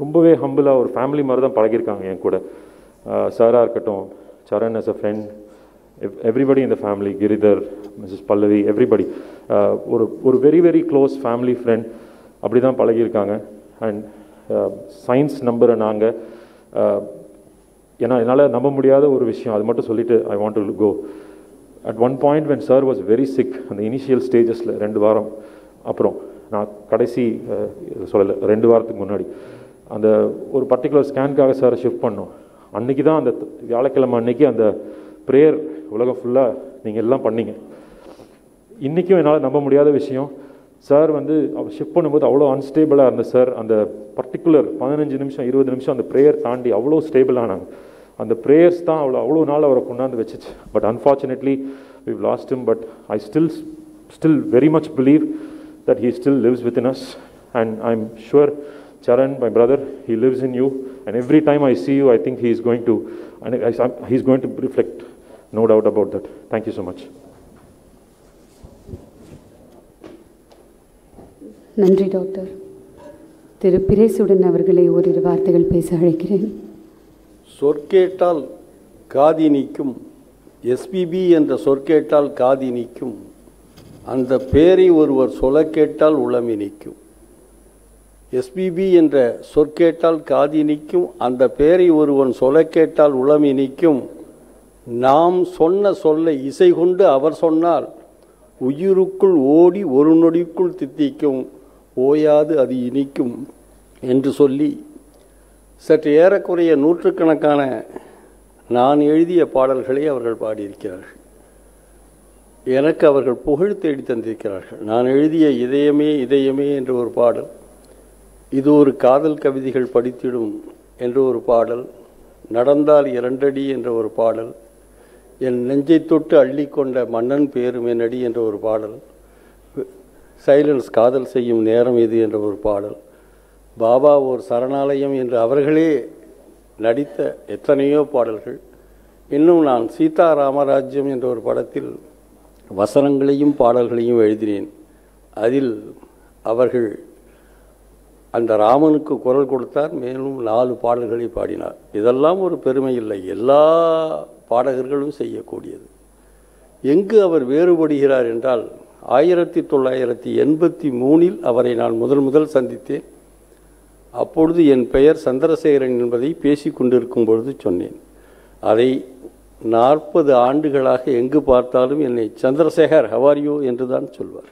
ரொம்பவே ஹம்பிளாக ஒரு ஃபேமிலி மாதிரி தான் பழகியிருக்காங்க என் கூட. சாராக இருக்கட்டும், Charan as a friend, everybody in the family, Giridhar, Mrs. Pallavi, everybody, ஒரு very very close family friend அப்படி தான் பழகியிருக்காங்க. அண்ட் சயின்ஸ் நம்புகிற நாங்கள், ஏன்னா என்னால் நம்ப முடியாத ஒரு விஷயம், அது மட்டும் சொல்லிவிட்டு I want to go. At one point when sir was very sick, அந்த இனிஷியல் ஸ்டேஜஸில் 2 வாரம் அப்புறம், நான் கடைசி சொல்லலை 2 வாரத்துக்கு முன்னாடி அந்த ஒரு பர்டிகுலர் ஸ்கேனுக்காக சாரை ஷிஃப்ட் பண்ணோம். அன்றைக்கி தான் அந்த வியாழக்கிழமை அன்றைக்கி அந்த ப்ரேயர் உலகம் ஃபுல்லாக நீங்கள் எல்லாம் பண்ணீங்க. இன்றைக்கும் என்னால் நம்ப முடியாத விஷயம், சார் வந்து அவர் ஷிஃப்ட் பண்ணும்போது அவ்வளோ அன்ஸ்டேபிளாக இருந்த சார் அந்த பர்டிகுலர் 15 நிமிஷம் 20 நிமிஷம் அந்த ப்ரேயர் தாண்டி அவ்வளோ ஸ்டேபிளானாங்க. அந்த ப்ரேயர்ஸ் தான் அவ்வளோ நாள் அவரை கொண்டாந்து வச்சிச்சு. But unfortunately we've lost him, but I still very much believe that he still lives within us, and I'm sure Charan, my brother, he lives in you, and every time I see you I think he's going to reflect, no doubt about that. Thank you so much. நன்றி doctor. திரு பிரேசுடன் அவர்களை ஓரிரு வார்த்தைகள் பேச அழைக்கிறேன். சொற்கேட்டால் காதி நிற்கும், SPB என்ற சொற்கேட்டால் காதி நிற்கும், அந்த பேரை ஒருவர் சொல்ல கேட்டால் உளமி நிற்கும். எஸ்பிபி என்ற சொற்கேட்டால் காதி நிற்கும், அந்த பேரை ஒருவன் சொல்ல கேட்டால் உளமி நிற்கும். நாம் சொன்ன சொல்லை இசை கொண்டு அவர் சொன்னால் உயிருக்குள் ஓடி ஒரு நொடிக்குள் தித்திக்கும், ஓயாது அது இனிக்கும் என்று சொல்லி சற்று ஏறக்குறைய 100கணக்கான நான் எழுதிய பாடல்களை அவர்கள் பாடியிருக்கிறார்கள். எனக்கு அவர்கள் புகழ் தேடி தந்திருக்கிறார்கள். நான் எழுதிய இதயமே இதயமே என்ற ஒரு பாடல், இது ஒரு காதல் கவிதைகள் படித்திடும் என்ற ஒரு பாடல், நடந்தால் 2 அடி என்ற ஒரு பாடல், என் நெஞ்சை தொட்டு அள்ளிக்கொண்ட மன்னன் பேரும் என்னடி என்ற ஒரு பாடல், சைலன்ஸ் காதல் செய்யும் நேரம் இது என்ற ஒரு பாடல், பாபா ஓர் சரணாலயம் என்று அவர்களே நடித்த எத்தனையோ பாடல்கள். இன்னும் நான் சீதா ராமராஜ்யம் என்ற ஒரு படத்தில் வசனங்களையும் பாடல்களையும் எழுதினேன். அதில் அவர்கள் அந்த ராமனுக்கு குரல் கொடுத்தார், மேலும் 4 பாடல்களை பாடினார். இதெல்லாம் ஒரு பெருமை இல்லை, எல்லா பாடகர்களும் செய்யக்கூடியது. எங்கு அவர் வேறுபடுகிறார் என்றால், 1983 அவரை நான் முதல் சந்தித்தேன். அப்பொழுது என் பெயர் சந்திரசேகரன் என்பதை பேசி கொண்டிருக்கும் பொழுது சொன்னேன். அதை 40 ஆண்டுகளாக எங்கு பார்த்தாலும் என்னை சந்திரசேகர் ஹவ் ஆர் யூ என்று தான் சொல்வார்.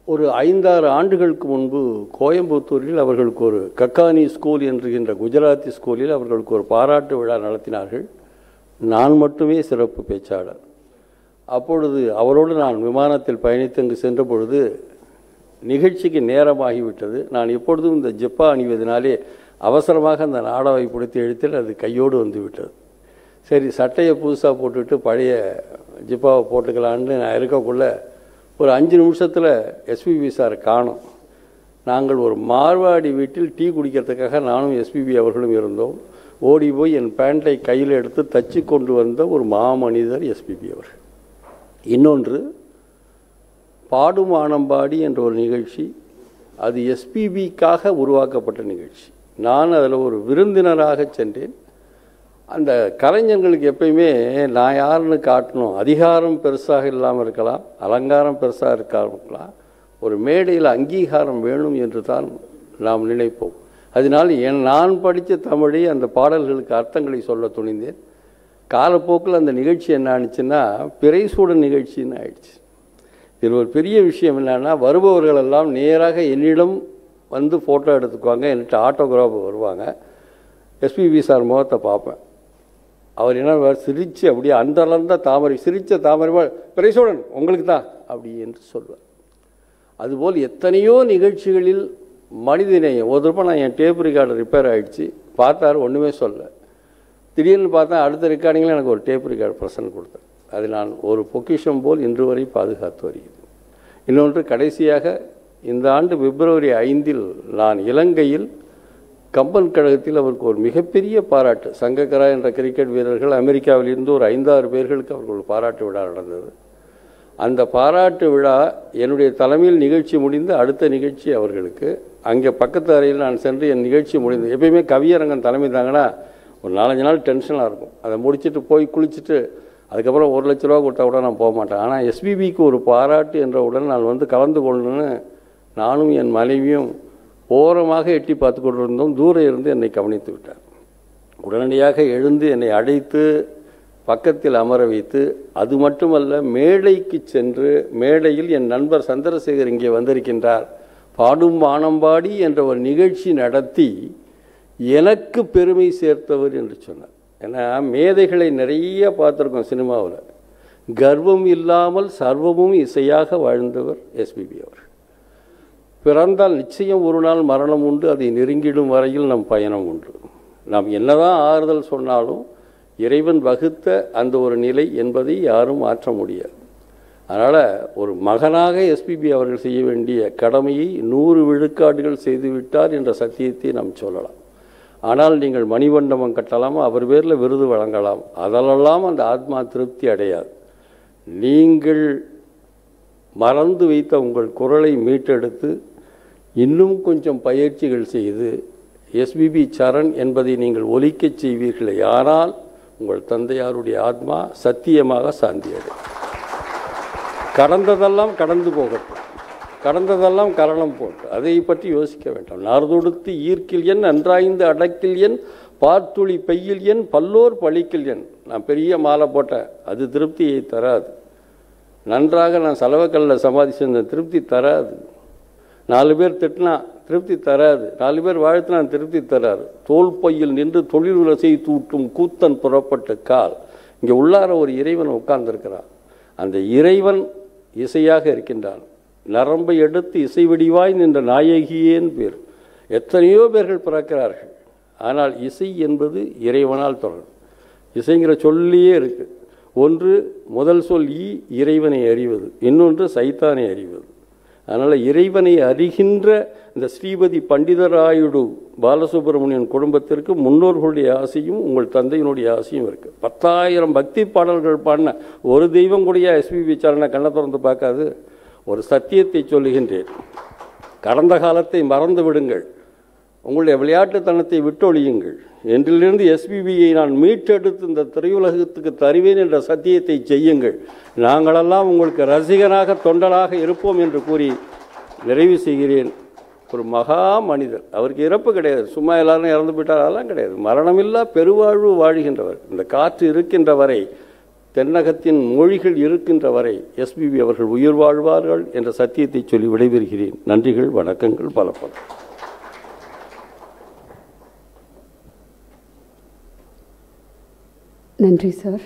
ஒரு 5-6 ஆண்டுகளுக்கு முன்பு கோயம்புத்தூரில் அவர்களுக்கு ஒரு கக்கானி ஸ்கூல் என்கின்ற குஜராத்தி ஸ்கூலில் அவர்களுக்கு ஒரு பாராட்டு விழா நடத்தினார்கள். நான் மட்டுமே சிறப்பு பேச்சாளர். அப்பொழுது அவரோடு நான் விமானத்தில் பயணித்து அங்கு சென்ற பொழுது நிகழ்ச்சிக்கு நேரமாகிவிட்டது. நான் எப்பொழுதும் இந்த ஜிப்பா அணிவதனாலே அவசரமாக அந்த நாடாவை பிடித்து இழுத்தில் அது கையோடு வந்து விட்டது. சரி, சட்டையை புதுசாக போட்டுவிட்டு பழைய ஜிப்பாவை போட்டுக்கலான்னு நான் இருக்கக்குள்ள ஒரு 5 நிமிஷத்தில் எஸ்பிபி சார் காணோம். நாங்கள் ஒரு மார்வாடி வீட்டில் டீ குடிக்கிறதுக்காக நானும் எஸ்பிபி அவர்களும் இருந்தோம். ஓடி போய் என் பேண்ட்டை கையில் எடுத்து தச்சு கொண்டு வந்த ஒரு மாமனிதர் எஸ்பிபி அவர்கள். இன்னொன்று, பாடும் ஆனம்பாடி என்ற ஒரு நிகழ்ச்சி, அது எஸ்பிபிக்காக உருவாக்கப்பட்ட நிகழ்ச்சி. நான் அதில் ஒரு விருந்தினராக சென்றேன். அந்த கலைஞர்களுக்கு எப்பயுமே நான் யாருன்னு காட்டணும், அதிகாரம் பெருசாக இல்லாமல் இருக்கலாம், அலங்காரம் பெருசாக இருக்கலாம், ஒரு மேடையில் அங்கீகாரம் வேணும் என்று தான் நாம் நினைப்போம். அதனால் நான் படித்த தமிழை அந்த பாடல்களுக்கு அர்த்தங்களை சொல்ல துணிந்தேன். காலப்போக்கில் அந்த நிகழ்ச்சி என்ன ஆனிச்சுன்னா பிறைசூடன் நிகழ்ச்சின்னு ஆயிடுச்சு. இதில் ஒரு பெரிய விஷயம் என்னன்னா, வருபவர்களெல்லாம் நேராக என்னிடம் வந்து ஃபோட்டோ எடுத்துக்குவாங்க, என்கிட்ட ஆட்டோகிராஃப் வருவாங்க. எஸ்பிபி சார் முகத்தை பார்ப்பேன். அவர் என்ன சிரித்து அப்படியே அந்தளர்ந்த தாமரை, சிரித்த தாமரை, பிறைசூடன் உங்களுக்கு தான் அப்படி என்று சொல்வார். அதுபோல் எத்தனையோ நிகழ்ச்சிகளில் மனிதநேயம். ஒரு தடவை நான் என் டேப் ரெக்கார்டர் ரிப்பேர் ஆகிடுச்சு, பார்த்தாரு, ஒன்றுமே சொல்ல. திடீர்னு பார்த்தா அடுத்த ரெக்கார்டிங்கில் எனக்கு ஒரு டேப் ரெக்கார்டு ப்ரெசன்ட் கொடுத்தேன். அது நான் ஒரு பொக்கிஷம் போல் இன்று வரை பாதுகாத்து வருகிறது. இன்னொன்று, கடைசியாக இந்த ஆண்டு பிப்ரவரி 5 நான் இலங்கையில் கம்பன் கழகத்தில் அவருக்கு ஒரு மிகப்பெரிய பாராட்டு, சங்கக்கரா என்ற கிரிக்கெட் வீரர்கள் அமெரிக்காவிலிருந்து ஒரு 5-6 பேர்களுக்கு அவர்கள் ஒரு பாராட்டு விழா நடந்தது. அந்த பாராட்டு விழா என்னுடைய தலைமையில் நிகழ்ச்சி முடிந்து அடுத்த நிகழ்ச்சி அவர்களுக்கு அங்கே பக்கத்து அறையில் நான் சென்று என் நிகழ்ச்சி முடிந்து, எப்பயுமே கவியரங்கன் தலைமை தாங்கன்னா ஒரு 4-5 நாள் டென்ஷனாக இருக்கும். அதை முடிச்சுட்டு போய் குளிச்சுட்டு அதுக்கப்புறம் 1 லட்ச ரூபா கொடுத்தா கூட நான் போக மாட்டேன். ஆனால் எஸ்பிபிக்கு ஒரு பாராட்டு என்ற உடன் நான் வந்து கலந்து கொள்ளணுன்னு நானும் என் மனைவியும் ஓரமாக எட்டி பார்த்து கொண்டிருந்தோம். தூரம் இருந்து என்னை கவனித்து விட்டார். உடனடியாக எழுந்து என்னை அழைத்து பக்கத்தில் அமர வைத்து, அது மட்டுமல்ல, மேடைக்கு சென்று மேடையில் என் நண்பர் சந்திரசேகர் இங்கே வந்திருக்கின்றார், பாடும் வானம்பாடி என்ற ஒரு நிகழ்ச்சி நடத்தி எனக்கு பெருமை சேர்த்தவர் என்று சொன்னார். ஏன்னா மேதைகளை நிறைய பார்த்துருக்கோம் சினிமாவில், கர்வம் இல்லாமல் சர்வமும் இசையாக வாழ்ந்தவர் எஸ்பிபி அவர். பிறந்தால் நிச்சயம் ஒரு நாள் மரணம் உண்டு, அதை நெருங்கிடும் வரையில் நம் பயணம் உண்டு. நாம் என்னதான் ஆறுதல் சொன்னாலும் இறைவன் வகுத்த அந்த ஒரு நிலை என்பதை யாரும் மாற்ற முடியாது. அதனால் ஒரு மகனாக எஸ்பிபி அவர்கள் செய்ய வேண்டிய கடமையை 100 விழுக்காடுகள் செய்துவிட்டார் என்ற சத்தியத்தை நாம் சொல்லலாம். ஆனால் நீங்கள் மணிமண்டபம் கட்டலாம், அவர் பேரில் விருது வழங்கலாம், அதெல்லாம் அந்த ஆத்மா திருப்தி அடையாது. நீங்கள் மறந்து வைத்த உங்கள் குரலை மீட்டெடுத்து இன்னும் கொஞ்சம் பயிற்சிகள் செய்து எஸ்பிபி சரண் என்பதை நீங்கள் ஒலிக்கச் செய்வீர்களே, ஆனால் உங்கள் தந்தையாருடைய ஆத்மா சத்தியமாக சாந்தியடையும். கடந்ததெல்லாம் கடந்து போகட்டும், கடந்ததெல்லாம் கரணம் போட்டு அதை பற்றி யோசிக்க வேண்டாம். நார்தொடுத்து ஈர்க்கில் என், நன்றாய்ந்து அடக்கில் என், பார்த்துளி பெய்யில் என், பல்லோர் பழிக்கில் என். நான் பெரிய மாலை போட்டேன், அது திருப்தியை தராது. நன்றாக நான் செலவக்கல்ல சமாதி செஞ்ச திருப்தி தராது. 4 பேர் திட்டினா திருப்தி தராது, 4 பேர் வாழ்த்தினா திருப்தி தராது. தோல் பையில் நின்று தொழில் உலசை தூட்டும் கூத்தன் புறப்பட்ட கால். இங்கே உள்ளார ஒரு இறைவன் உட்கார்ந்திருக்கிறான். அந்த இறைவன் இசையாக இருக்கின்றான். நரம்பை எடுத்து இசை வடிவாய் நின்ற நாயகியேன் பேர். எத்தனையோ பேர்கள் பிறக்கிறார்கள், ஆனால் இசை என்பது இறைவனால் தொடரும். இசைங்கிற சொல்லியே இருக்குது. ஒன்று முதல் சொல் இறைவனை அறிவது, இன்னொன்று சைத்தானை அறிவது. அதனால் இறைவனை அறிகின்ற இந்த ஸ்ரீபதி பண்டிதராயுடு பாலசுப்ரமணியன் குடும்பத்திற்கு முன்னோர்களுடைய ஆசையும் உங்கள் தந்தையினுடைய ஆசையும் இருக்குது. 10,000 பக்தி பாடல்கள் பாடின ஒரு தெய்வம் கூடிய எஸ்பிபி சரணை கண்ணை திறந்து பார்க்காது. ஒரு சத்தியத்தை சொல்லுகின்றேன், கடந்த காலத்தை மறந்து விடுங்கள், உங்களுடைய விளையாட்டுத்தனத்தை விட்டொழியுங்கள். என்றிலிருந்து எஸ்பிபியை நான் மீட்டெடுத்து இந்த திரையுலகத்துக்கு தருவேன் என்ற சத்தியத்தை செய்யுங்கள். நாங்களெல்லாம் உங்களுக்கு ரசிகனாக தொண்டனாக இருப்போம் என்று கூறி நிறைவு செய்கிறேன். ஒரு மகா மனிதர், அவருக்கு இறப்பு கிடையாது, சும்மா எல்லாரும் இறந்து போயிட்டார், அதெல்லாம் கிடையாது. மரணமில்லா பெருவாழ்வு வாழ்கின்றவர். இந்த காற்று இருக்கின்ற வரை தென்னகத்தின் மொழிகள் இருக்கின்ற வரை எஸ்பிபி அவர்கள் உயிர் வாழ்வார்கள் என்ற சத்தியத்தை சொல்லி விடைபெறுகிறேன். நன்றிகள், வணக்கங்கள், பல பல. நன்றி சார்.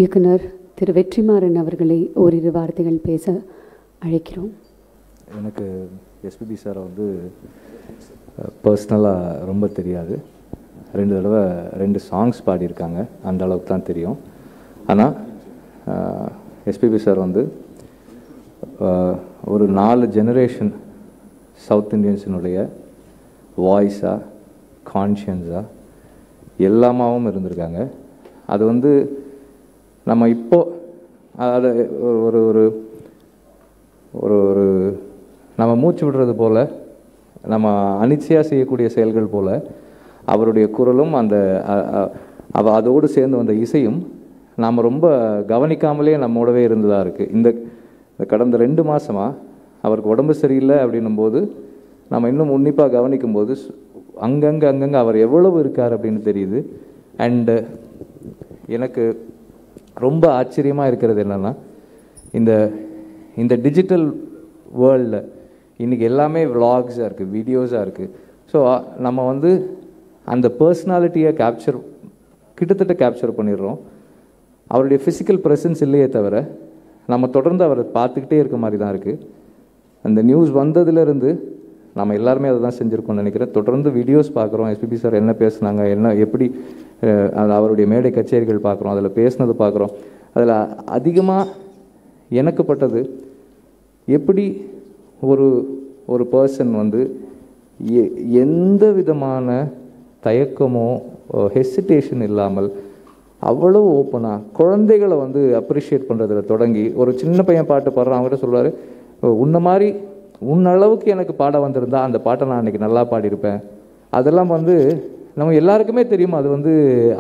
இயக்குனர் திரு வெற்றிமாறன் அவர்களை ஓரிரு வார்த்தைகள் பேச அழைக்கிறோம். எனக்கு எஸ்பிபி சாரை வந்து பர்சனலாக ரொம்ப தெரியாது. 2 தடவை 2 சாங்ஸ் பாடியிருக்காங்க, அந்த அளவுக்கு தான் தெரியும். ஆனால் எஸ்பிபி சார் வந்து ஒரு 4 ஜெனரேஷன் சவுத் இண்டியன்ஸினுடைய வாய்ஸாக, கான்ஷியன்ஸாக எல்லாமாவும் இருந்திருக்காங்க. அது வந்து நம்ம இப்போது அதை ஒரு ஒரு ஒரு ஒரு நம்ம மூச்சு விடுறது போல், நம்ம அனிச்சையாக செய்யக்கூடிய செயல்கள் போல் அவருடைய குரலும் அந்த அதோடு சேர்ந்து வந்த இசையும் நாம் ரொம்ப கவனிக்காமலே நம்மோடவே இருந்ததாக இருக்குது. இந்த கடந்த 2 மாதமாக அவருக்கு உடம்பு சரியில்லை அப்படின்னும்போது நம்ம இன்னும் உன்னிப்பாக கவனிக்கும்போது அங்கங்கே அவர் எவ்வளவு இருக்கார் அப்படின்னு தெரியுது. அண்டு எனக்கு ரொம்ப ஆச்சரியமாக இருக்கிறது என்னென்னா, இந்த டிஜிட்டல் வேர்ல்டில் இன்றைக்கி எல்லாமே விலாக்ஸாக இருக்குது, வீடியோஸாக இருக்குது. ஸோ நம்ம வந்து அந்த பர்சனாலிட்டியை கிட்டத்தட்ட கேப்சர் பண்ணிடுறோம். அவருடைய ஃபிசிக்கல் ப்ரெசன்ஸ் இல்லையே தவிர நம்ம தொடர்ந்து அவரை பார்த்துக்கிட்டே இருக்க மாதிரி தான் இருக்குது. அந்த நியூஸ் வந்ததுலேருந்து நம்ம எல்லாருமே அதை தான் செஞ்சுருக்கோம்னு நினைக்கிறேன். தொடர்ந்து வீடியோஸ் பார்க்குறோம், எஸ்பிபி சார் என்ன பேசுனாங்க, எப்படி அவருடைய மேடை கச்சேரிகள் பார்க்குறோம், அதில் பேசுனது பார்க்குறோம். அதில் அதிகமாக எனக்கு பட்டது எப்படி ஒரு பர்சன் வந்து எந்த விதமான தயக்கமோ ஹெசிடேஷன் இல்லாமல் அவ்வளவு ஓப்பனாக குழந்தைகளை வந்து அப்ரிஷியேட் பண்ணுறதுல தொடங்கி, ஒரு சின்ன பையன் பாட்டு பாடுறான், அவங்ககிட்ட சொல்லுவார், உன் அளவுக்கு எனக்கு பாட வந்திருந்தா அந்த பாட்டை நான் அன்றைக்கி நல்லா பாடியிருப்பேன். அதெல்லாம் வந்து நம்ம எல்லாருக்குமே தெரியும், அது வந்து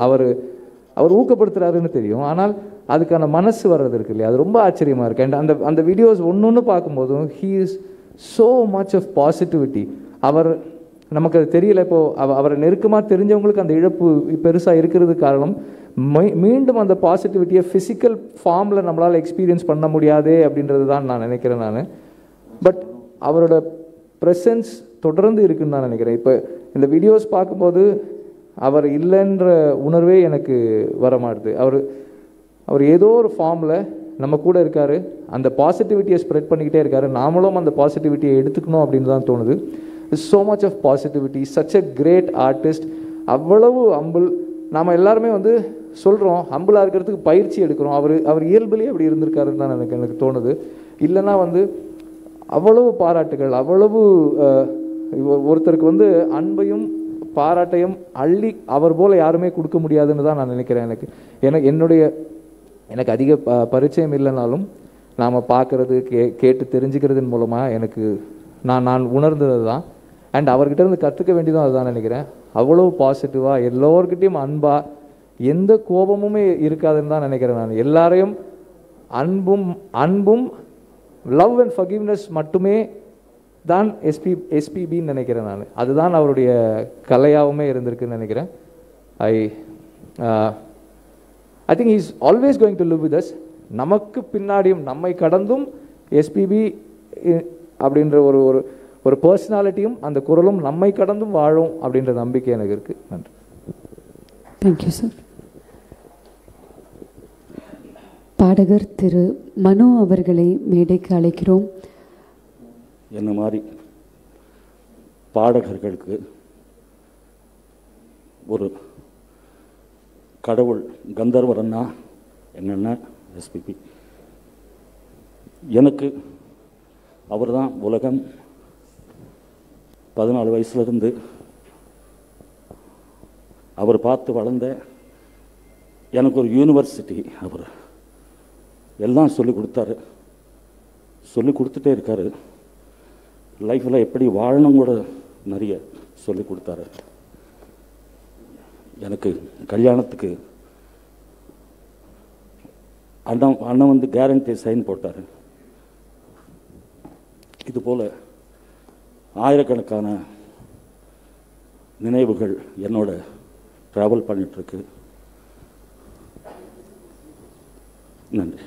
அவர் ஊக்கப்படுத்துகிறாருன்னு தெரியும். ஆனால் அதுக்கான மனசு வர்றது இருக்கு இல்லையா, அது ரொம்ப ஆச்சரியமாக இருக்குது. அண்ட் அந்த வீடியோஸ் ஒன்று பார்க்கும்போதும் he is so much of positivity. அவர் நமக்கு அது தெரியல, இப்போது அவரை நெருக்கமாக தெரிஞ்சவங்களுக்கு அந்த இழப்பு பெருசாக இருக்கிறது காரணம் மீண்டும் அந்த பாசிட்டிவிட்டியை ஃபிசிக்கல் ஃபார்மில் நம்மளால் எக்ஸ்பீரியன்ஸ் பண்ண முடியாதே அப்படின்றது தான் நான் நினைக்கிறேன். பட் அவரோட ப்ரெசன்ஸ் தொடர்ந்து இருக்குன்னு நான் நினைக்கிறேன். இப்போ இந்த வீடியோஸ் பார்க்கும்போது அவர் இல்லைன்ற உணர்வே எனக்கு வரமாட்டுது. அவர் ஏதோ ஒரு ஃபார்மில் நம்ம கூட இருக்கார், அந்த பாசிட்டிவிட்டியை ஸ்ப்ரெட் பண்ணிக்கிட்டே இருக்கார். நாமளும் அந்த பாசிட்டிவிட்டியை எடுத்துக்கணும் அப்படின்னு தான் தோணுது. So much of positivity, such a great artist, அவ்வளவு ஹம்பிள். நாம் எல்லாருமே வந்து சொல்கிறோம் ஹம்பிளாக இருக்கிறதுக்கு பயிற்சி எடுக்கிறோம். அவர் இயல்புலேயே அப்படி இருந்திருக்காருன்னு தான் எனக்கு தோணுது. இல்லைன்னா வந்து அவ்வளவு பாராட்டுகள், அவ்வளவு ஒருத்தருக்கு வந்து அன்பையும் பாராட்டையும் அள்ளி அவர் போல் யாருமே கொடுக்க முடியாதுன்னு தான் நான் நினைக்கிறேன். எனக்கு அதிக பரிச்சயம் இல்லைனாலும் நாம் பார்க்குறது கேட்டு தெரிஞ்சுக்கிறதன் மூலமாக நான் உணர்ந்தது தான். அண்ட் அவர்கிட்ட இருந்து கற்றுக்க வேண்டியதும் அதுதான் நினைக்கிறேன். அவ்வளோ பாசிட்டிவாக எல்லோருக்கிட்டையும் அன்பாக, எந்த கோபமுமே இருக்காதுன்னு தான் நினைக்கிறேன். நான் எல்லாரையும் அன்பும் லவ் அண்ட் ஃபர்கிவ்னஸ் மட்டுமே தான் எஸ்பிபின்னு நினைக்கிறேன். அதுதான் அவருடைய கலையாகவுமே இருந்திருக்குன்னு நினைக்கிறேன். I think is always going to live with us. நமக்கு பின்னாடியும் நம்மை கடந்தும் எஸ்பிபி அப்படின்ற ஒரு பர்சனாலிட்டியும் அந்த குரலும் நம்மை கடந்தும் வாழும் அப்படின்ற நம்பிக்கை எனக்கு இருக்குது. நன்றி. Thank you sir. பாடகர் திரு மனோ அவர்களை மேடைக்கு அழைக்கிறோம். என்ன மாதிரி பாடகர்களுக்கு ஒரு கடவுள் கந்தர்வரன்னா என்னென்ன எஸ்பிபி. எனக்கு அவர் தான் உலகம். 14 வயசுலேருந்து அவர் பார்த்து வளர்ந்த, எனக்கு ஒரு யூனிவர்சிட்டி. அவர் எல்லாம் சொல்லி கொடுத்தாரு, சொல்லி கொடுத்துட்டே இருக்காரு. லைஃப்பில் எப்படி வாழணும் கூட நிறைய சொல்லி கொடுத்தாரு. எனக்கு கல்யாணத்துக்கு அண்ணன் வந்து கேரண்டி சைன் போட்டார். இதுபோல் ஆயிரக்கணக்கான நினைவுகள் என்னோட ட்ராவல் பண்ணிகிட்ருக்கு. நன்றி.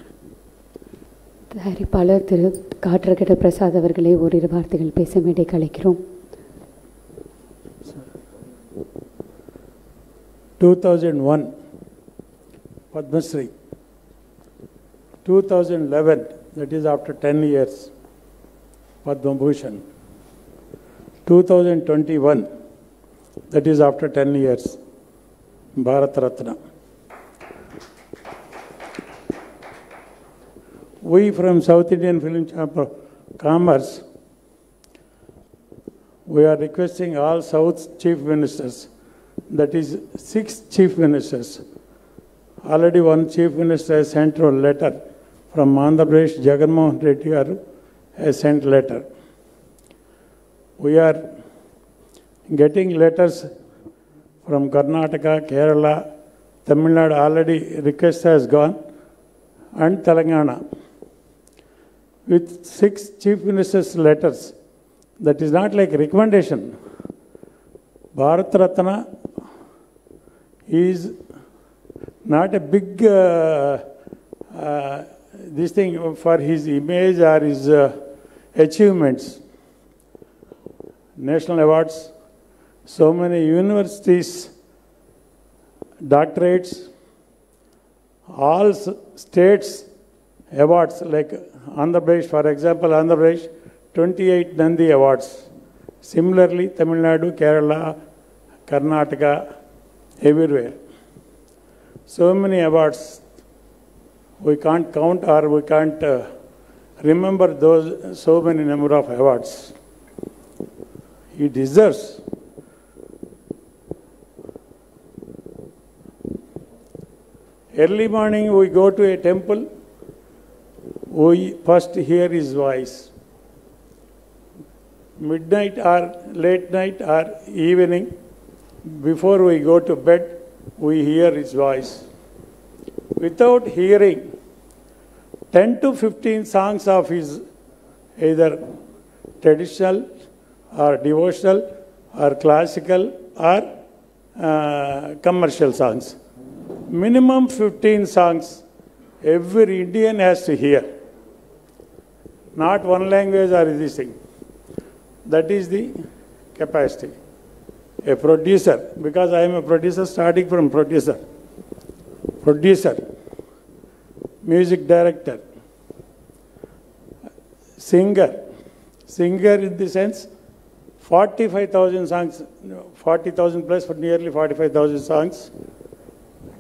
தயாரிப்பாளர் திரு காற்றகட பிரசாத் அவர்களை ஓரிரு வார்த்தைகள் பேச மேடை கலைக்கிறோம். 2001 Padmasri, 2011, that is after 10 years, Padma Bhushan, 2021, that is after 10 years, Bharat Ratna. We from South Indian Film Chamber of Commerce, we are requesting all South Chief Ministers, that is 6 Chief Ministers. Already one Chief Minister has sent a letter from Andhra Pradesh, Jagan Mohan Reddy garu has sent letter. We are getting letters from Karnataka, Kerala, Tamil Nadu, already request has gone, and Telangana. With 6 Chief Ministers' letters, that is not like recommendation. Bharat Ratna is not a big this thing for his image or his achievements. National awards, so many universities, doctorates, all states awards like Andhra Pradesh, for example, Andhra Pradesh, 28 Nandi awards. Similarly, Tamil Nadu, Kerala, Karnataka, everywhere. So many awards. We can't count or we can't remember those so many number of awards. He deserves. Early morning we go to a temple, we first hear his voice. Midnight or late night or evening, before we go to bed, we hear his voice. Without hearing 10 to 15 songs of his, either traditional or devotional or classical or commercial songs. Minimum 15 songs every Indian has to hear. Not one language or this thing. That is the capacity. A producer, because I am a producer, starting from producer, music director, singer in the sense 45,000 songs, 40,000 plus for nearly 45,000 songs,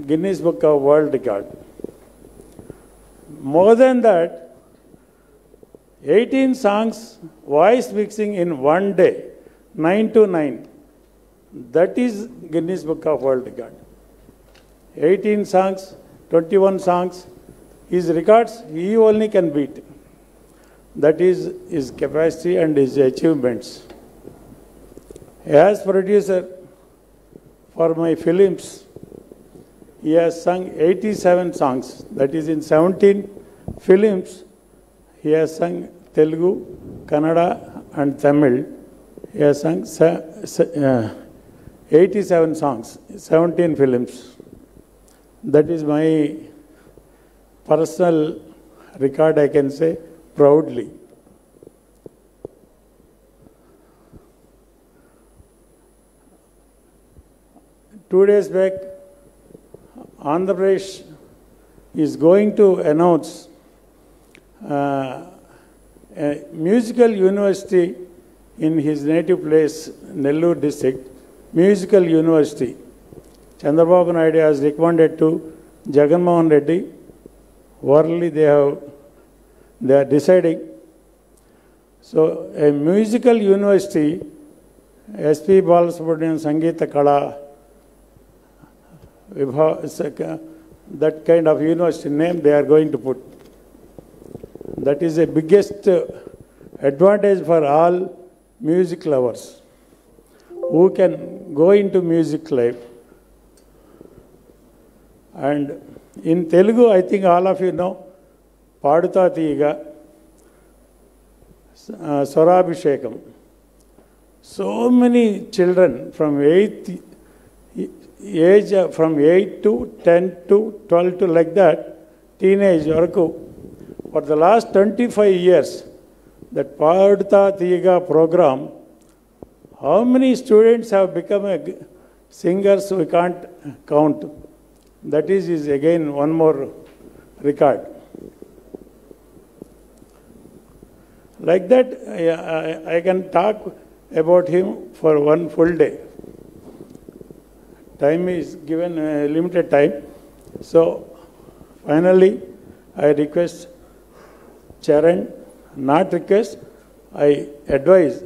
Guinness Book of World Record. More than that, 18 songs voice mixing in one day, 9 to 9. That is Guinness Book of World Record. 18 songs, 21 songs, his records he only can beat. That is his capacity and his achievements. As producer for my films, he has sung 87 songs. That is in 17 films, he has sung Telugu, Kannada and Tamil. He has sung 87 songs, 17 films. That is my personal record, I can say proudly. Two days back, Andhra Pradesh is going to announce a musical university in his native place, Nellore district, musical university. Chandrababu Naidu has recommended to Jagan Mohan Reddy. Orally they are deciding. So a musical university, SP Balasubramanian Sangeeta Kala, that kind of university name they are going to put. That is the biggest advantage for all music lovers who can go into music life. And in Telugu, I think all of you know, Paduta Teega, Swarabhishekam. So many children from 8 age, from 8 to 10 to 12 to like that, teenage varaku, for the last 25 years, that Paduta Tiga program, how many students have become singers we can't count. That is again one more record. Like that, I can talk about him for one full day. Time is given, limited time. So, finally, I request Charan, not request, I advise.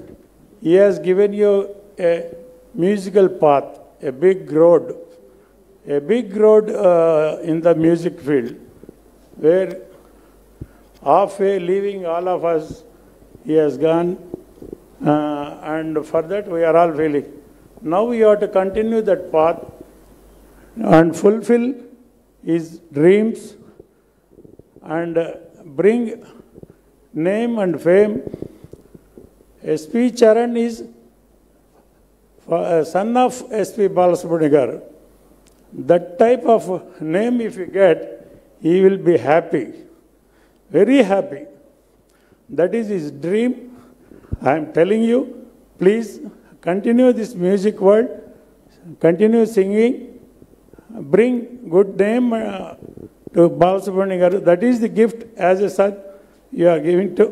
He has given you a musical path, a big road in the music field, where halfway leaving all of us, he has gone, and for that we are all feeling. Now we have to continue that path and fulfill his dreams and bring name and fame. S.P. Charan is son of S.P. Balasubramanian. That type of name if you get, he will be happy, very happy. That is his dream. I am telling you, please continue this music world, continue singing, bring good name to Balasubramanian. That is the gift as a son you are giving to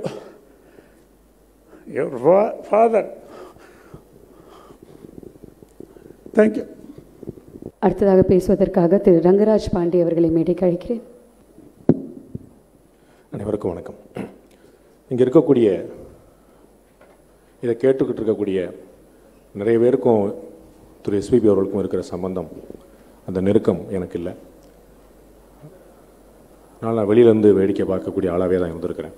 your father. Thank you. அடுத்ததாக பேசுவதற்காக திரு ரங்கராஜ் பாண்டே அவர்களை மேடைக்கு அழைக்கிறேன். அனைவருக்கும் வணக்கம். இங்கே இருக்கக்கூடிய இதை கேட்டுக்கிட்டு இருக்கக்கூடிய நிறைய பேருக்கும் திரு எஸ்பிபி அவர்களுக்கும் இருக்கிற சம்பந்தம், அந்த நெருக்கம் எனக்கு இல்லை. நான் வெளியிலேருந்து வேடிக்கை பார்க்கக்கூடிய ஆளாகவே தான் இருந்திருக்கிறேன்.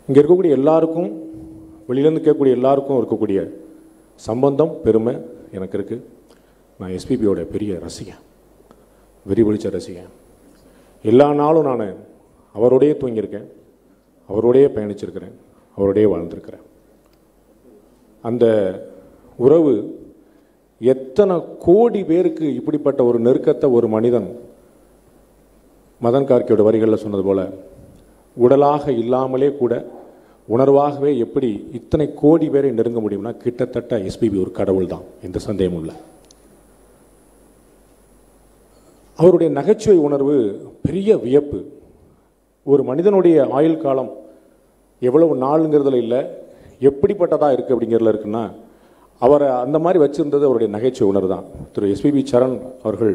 இங்கே இருக்கக்கூடிய எல்லாருக்கும், வெளியிலேருந்து கேட்கக்கூடிய எல்லாருக்கும் இருக்கக்கூடிய சம்பந்தம், பெருமை எனக்கு இருக்குது. நான் எஸ்பிபியோட பெரிய ரசிகன், வெறி பிடிச்ச ரசிகன். எல்லா நாளும் நான் அவரோடையே தூங்கியிருக்கேன், அவரோடையே பயணிச்சிருக்கிறேன், அவரோடையே வாழ்ந்திருக்கிறேன். அந்த உறவு எத்தனை கோடி பேருக்கு இப்படிப்பட்ட ஒரு நெருக்கத்தை ஒரு மனிதன், மதன் கார்கேயோட வரிகளில் சொன்னது போல், உடலாக இல்லாமலே கூட உணர்வாகவே எப்படி இத்தனை கோடி பேரை நெருங்க முடியும்னா, கிட்டத்தட்ட எஸ்பிபி ஒரு கடவுள் தான், எந்த சந்தேகமும் இல்லை. அவருடைய நகைச்சுவை உணர்வு பெரிய வியப்பு. ஒரு மனிதனுடைய ஆயுள் காலம் எவ்வளவு நாளுங்கிறதுல இல்லை, எப்படிப்பட்டதாக இருக்குது அப்படிங்கிறதுல இருக்குன்னா, அவரை அந்த மாதிரி வச்சுருந்தது அவருடைய நகைச்சுவை உணர்வு தான். திரு எஸ்பிபி சரண் அவர்கள்,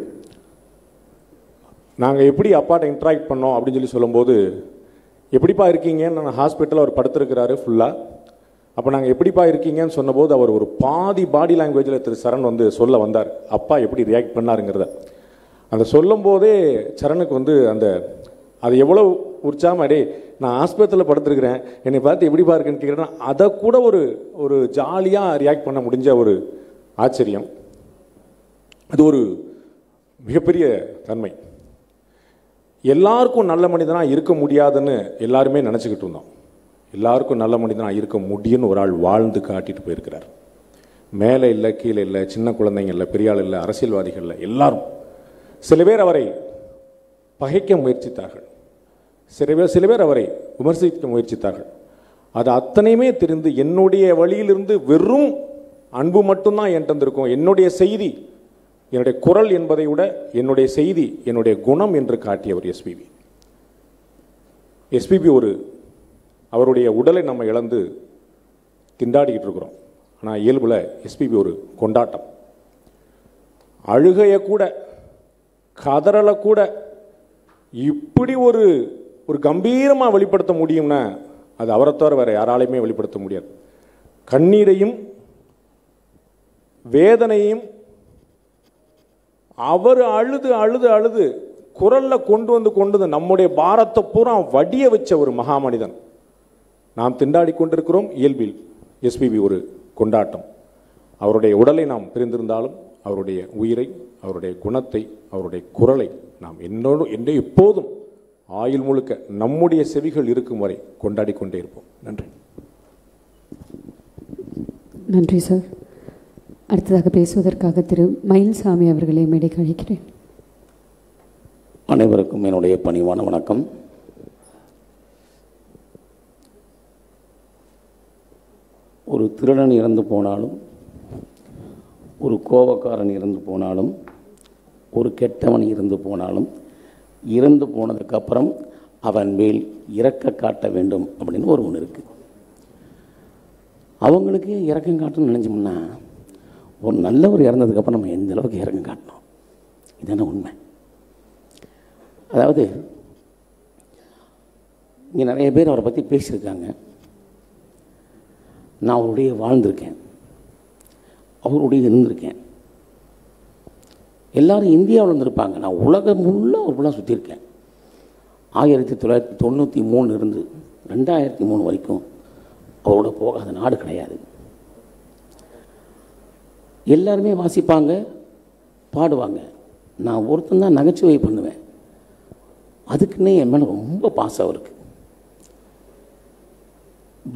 நாங்கள் எப்படி அப்பாட்ட இன்ட்ராக்ட் பண்ணோம் அப்படின்னு சொல்லும்போது, எப்படிப்பா இருக்கீங்கன்னு, நான் ஹாஸ்பிட்டலில் அவர் படுத்திருக்கிறாரு ஃபுல்லாக. அப்போ நாங்கள் எப்படிப்பா இருக்கீங்கன்னு சொன்னபோது அவர் ஒரு பாதி பாடி லாங்குவேஜில் திரு சரண் வந்து சொல்ல வந்தார், அப்பா எப்படி ரியாக்ட் பண்ணாருங்கிறத. அந்த சொல்லும் போதே சரணுக்கு அந்த அது எவ்வளோ உற்சாகம், அடே நான் ஆஸ்பத்திரியில் படுத்துருக்கிறேன், என்னை பார்த்து எப்படி பாருக்குன்னு கேட்குறேன்னா, அதை கூட ஒரு ஜாலியாக ரியாக்ட் பண்ண முடிஞ்ச ஒரு ஆச்சரியம். அது ஒரு மிகப்பெரிய தன்மை. எல்லாருக்கும் நல்ல மனிதனாக இருக்க முடியாதுன்னு எல்லாருமே நினச்சிக்கிட்டு இருந்தோம். எல்லாருக்கும் நல்ல மனிதனாக இருக்க முடியும்னு ஒரு ஆள் வாழ்ந்து காட்டிட்டு போயிருக்கிறார். மேலே இல்லை, கீழே இல்லை, சின்ன குழந்தைங்க இல்லை, பெரியாள் இல்லை, அரசியல்வாதிகள் இல்லை, எல்லாரும். சில பேர் அவரை பகைக்க முயற்சித்தார்கள், சில பேர் அவரை விமர்சிக்க முயற்சித்தார்கள். அது அத்தனையுமே தெரிந்து என்னுடைய வழியிலிருந்து வெறும் அன்பு மட்டும்தான் என்கிட்ட இருக்கும். என்னுடைய செய்தி, என்னுடைய குரல் என்பதை விட என்னுடைய செய்தி, என்னுடைய குணம் என்று காட்டியவர் எஸ்பிபி. எஸ்பிபி அவருடைய உடலை நம்ம இழந்து திண்டாடிக்கிட்டு இருக்கிறோம். ஆனால் இயல்பில் எஸ்பிபி ஒரு கொண்டாட்டம். அழுகையை கூட, கதறலை கூட இப்படி ஒரு கம்பீரமாக வெளிப்படுத்த முடியும்னா அது அவரை தவிர வேறு யாராலையுமே வெளிப்படுத்த முடியாது. கண்ணீரையும் வேதனையும் அவர் அழுது அழுது அழுது குரலில் கொண்டு வந்து நம்முடைய பாரத்தை பூரா வடிய வச்ச ஒரு மகாமனிதன். நாம் திண்டாடி கொண்டிருக்கிறோம். இயல்பில் எஸ்பிபி ஒரு கொண்டாட்டம். அவருடைய உடலை நாம் பிரிந்திருந்தாலும் அவருடைய உயிரை, அவருடைய குணத்தை, அவருடைய குரலை நாம் எப்போதும் ஆயுள் முழுக்க நம்முடைய செவிகள் இருக்கும் வரை கொண்டாடி கொண்டே இருப்போம். நன்றி. நன்றி சார். அடுத்ததாக பேசுவதற்காக திரு மயில்சாமி அவர்களை மேடைக்கு அழைக்கிறேன். அனைவருக்கும் என்னுடைய பணிவான வணக்கம். ஒரு திருடன் இறந்து போனாலும், ஒரு கோபக்காரன் இறந்து போனாலும், ஒரு கெட்டவன் இறந்து போனாலும், இறந்து போனதுக்கப்புறம் அவன் மேல் இரக்க காட்ட வேண்டும் அப்படின்னு ஒன்று இருக்குது. அவங்களுக்கு இரக்கம் காட்டணும்னு நினச்சோம்னா, ஒரு நல்லவர் இறந்ததுக்கப்புறம் நம்ம எந்த அளவுக்கு இரக்கம் காட்டணும், இதுதானே உண்மை. அதாவது இங்கே நிறைய பேர் அவரை பற்றி பேசியிருக்காங்க. நான் அவருடைய வாழ்ந்திருக்கேன், அவருடைய இருந்திருக்கேன். எல்லாரும் இந்தியாவில் இருந்திருப்பாங்க, நான் உலகம் முழுக்க அவருக்குலாம் சுற்றியிருக்கேன். 1993 இருந்து 2003 வரைக்கும் அவரோட போகாத நாடு கிடையாது. எல்லாருமே வாசிப்பாங்க, பாடுவாங்க. நான் ஒருத்தன் தான் நகைச்சுவை பண்ணுவேன். அதுக்குன்னே என் மேலே ரொம்ப பாசம் அவருக்கு.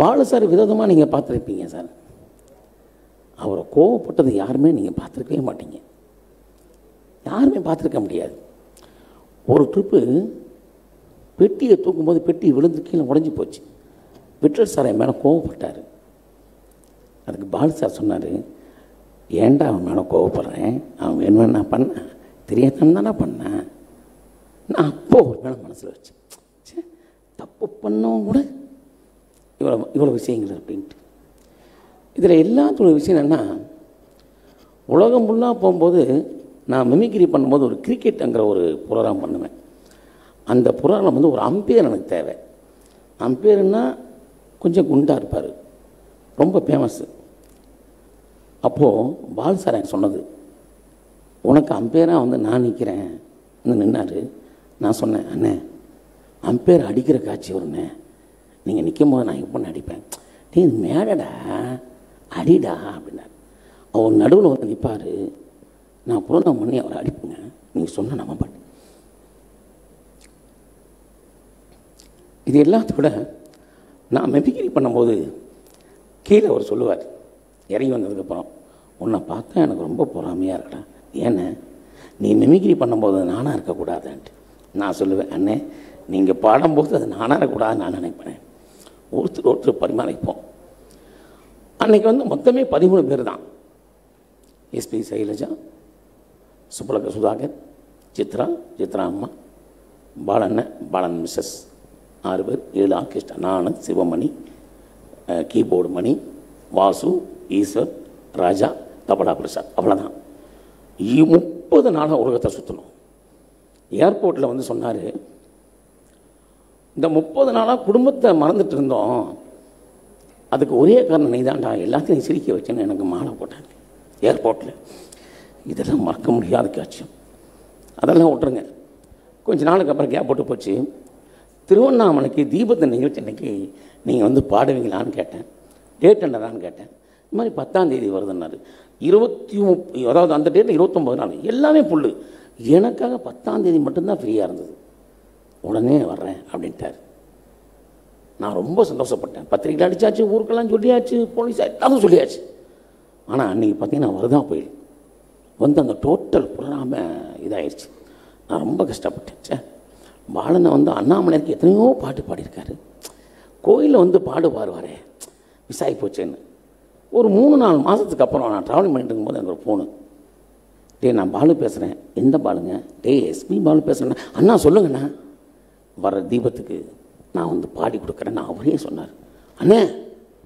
பாலு சார் விதமாக நீங்கள் பார்த்துருப்பீங்க சார். அவரை கோவப்பட்டது யாருமே நீங்கள் பார்த்துருக்கவே மாட்டீங்க, யாருமே பார்த்துருக்க முடியாது. ஒரு ட்ரிப்பு பெட்டியை தூக்கும்போது பெட்டி விழுந்து கீழே உடஞ்சி போச்சு. விட்டல் சார் என் மேலே கோவப்பட்டார். அதுக்கு பாலு சார் சொன்னார், ஏன்டா அவன் மேலே கோவப்படுறேன், அவன் வேணும்னு நான் பண்ணேன், தெரியாதான் தானே பண்ணேன். நான் அப்போ ஒரு மேலே மனசில் வச்சேன், தப்பு பண்ணவங்க கூட இவ்வளோ விஷயங்கள் அப்படின்ட்டு. இதில் எல்லாத்தோட விஷயம் என்னென்னா, உலகம் ஃபுல்லாக போகும்போது நான் மிமிக்ரி பண்ணும்போது ஒரு கிரிக்கெட்டுங்கிற ஒரு ப்ரோக்ராம் பண்ணுவேன். அந்த ப்ரோக்ராம் வந்து ஒரு அம்பையர் எனக்கு தேவை. அம்பையர்னா கொஞ்சம் குண்டாக இருப்பார், ரொம்ப ஃபேமஸ்ஸு. அப்போது பால் சார் எனக்கு சொன்னது, உனக்கு அம்பையராக வந்து நான் நிற்கிறேன் நின்னார். நான் சொன்னேன், அண்ணே அம்பையர் அடிக்கிற காட்சி வருண்ணே, நீங்கள் நிற்கும் போது நான் எப்போ அடிப்பேன், நீ இது மேடடா அடிடா அப்படின்னார். அவர் நடுவில் வந்து நிற்பார், நான் ப்ரோக்ராம் பண்ணி அவரை அடிப்புங்க, நீங்கள் சொன்ன நம்ம பண்ணி. இது எல்லாத்தோட நான் மெமிக்ரி பண்ணும்போது கீழே அவர் சொல்லுவார், இறங்கி வந்ததுக்கப்புறம், உன்னை பார்த்தா எனக்கு ரொம்ப பொறாமையாக இருக்கடா, ஏன்னா நீ மெமிக்ரி பண்ணும்போது நானாக இருக்கக்கூடாதுன்ட்டு. நான் சொல்லுவேன், அண்ணே நீங்கள் பாடும்போது அது நானாக இருக்கக்கூடாதுன்னு நான் நினைப்பேன். ஒருத்தர் பரிமாறிப்போம். அன்றைக்கி வந்து மொத்தமே 13 பேர் தான். எஸ்பி சைலஜா, சுப்பலக்க சுதாகர், சித்ரா அம்மா, பாலண்ணன், பாலன் மிஸ்ஸஸ், 6 பேர், 7 ஆர்கெஸ்ட்ரா, நான், சிவமணி, கீபோர்டு மணி, வாசு, ஈஸ்வர், ராஜா, தபடா பிரசாத், அவ்வளோதான். 30 நாளாக உலகத்தை சுற்றணும். ஏர்போர்ட்டில் வந்து சொன்னார், இந்த 30 நாளாக குடும்பத்தை மறந்துட்டு இருந்தோம், அதுக்கு ஒரே காரணம் நீ தான்டா, எல்லாத்தையும் சிரிக்க வச்சேன்னு எனக்கு மாலை போட்டாங்க ஏர்போர்ட்டில். இதெல்லாம் மறக்க முடியாத காட்சியம். அதெல்லாம் விட்டுருங்க. கொஞ்சம் நாளுக்கு அப்புறம் கேப் போட்டு போச்சு. திருவண்ணாமலைக்கு தீபத்தை நிகழ்ச்சி அன்றைக்கி நீங்கள் வந்து பாடுவீங்களான்னு கேட்டேன், டேட் என்னடான்னு கேட்டேன். இது மாதிரி 10ஆம் தேதி வருதுன்னாரு. 23, அதாவது அந்த டேட்டில் 29 நாள் எல்லாமே புல். எனக்காக 10ஆம் தேதி மட்டும்தான் ஃப்ரீயாக இருந்தது. உடனே வர்றேன் அப்படின்ட்டார். நான் ரொம்ப சந்தோஷப்பட்டேன். பத்திரிக்கையில் அடித்தாச்சு, ஊருக்கெல்லாம் சொல்லியாச்சு, போலீஸ் எல்லாரும் சொல்லியாச்சு. ஆனால் அன்றைக்கி பார்த்தீங்கன்னா வருதா போயிடு வந்து அந்த டோட்டல் ப்ரோக்ராம இதாகிடுச்சு. நான் ரொம்ப கஷ்டப்பட்டேன். சார் பாலனை வந்து அண்ணாமலைக்கு எத்தனையோ பாட்டு பாடியிருக்காரு, கோயிலில் வந்து பாடுவார் மிஸ் ஆகி போச்சேன்னு. ஒரு 3-4 மாதத்துக்கு அப்புறம் நான் ட்ராவலிங் பண்ணிட்டு இருக்கும்போது எனக்கு ஒரு ஃபோனு, டே நான் பாலு பேசுகிறேன். எந்த பாலுங்க? டே எஸ்பி பாலு பேசுகிறேன்னா. அண்ணா சொல்லுங்கண்ணா, வர தீபத்துக்கு நான் வந்து பாடி கொடுக்குறேன்னு அவரே சொன்னார். அண்ணே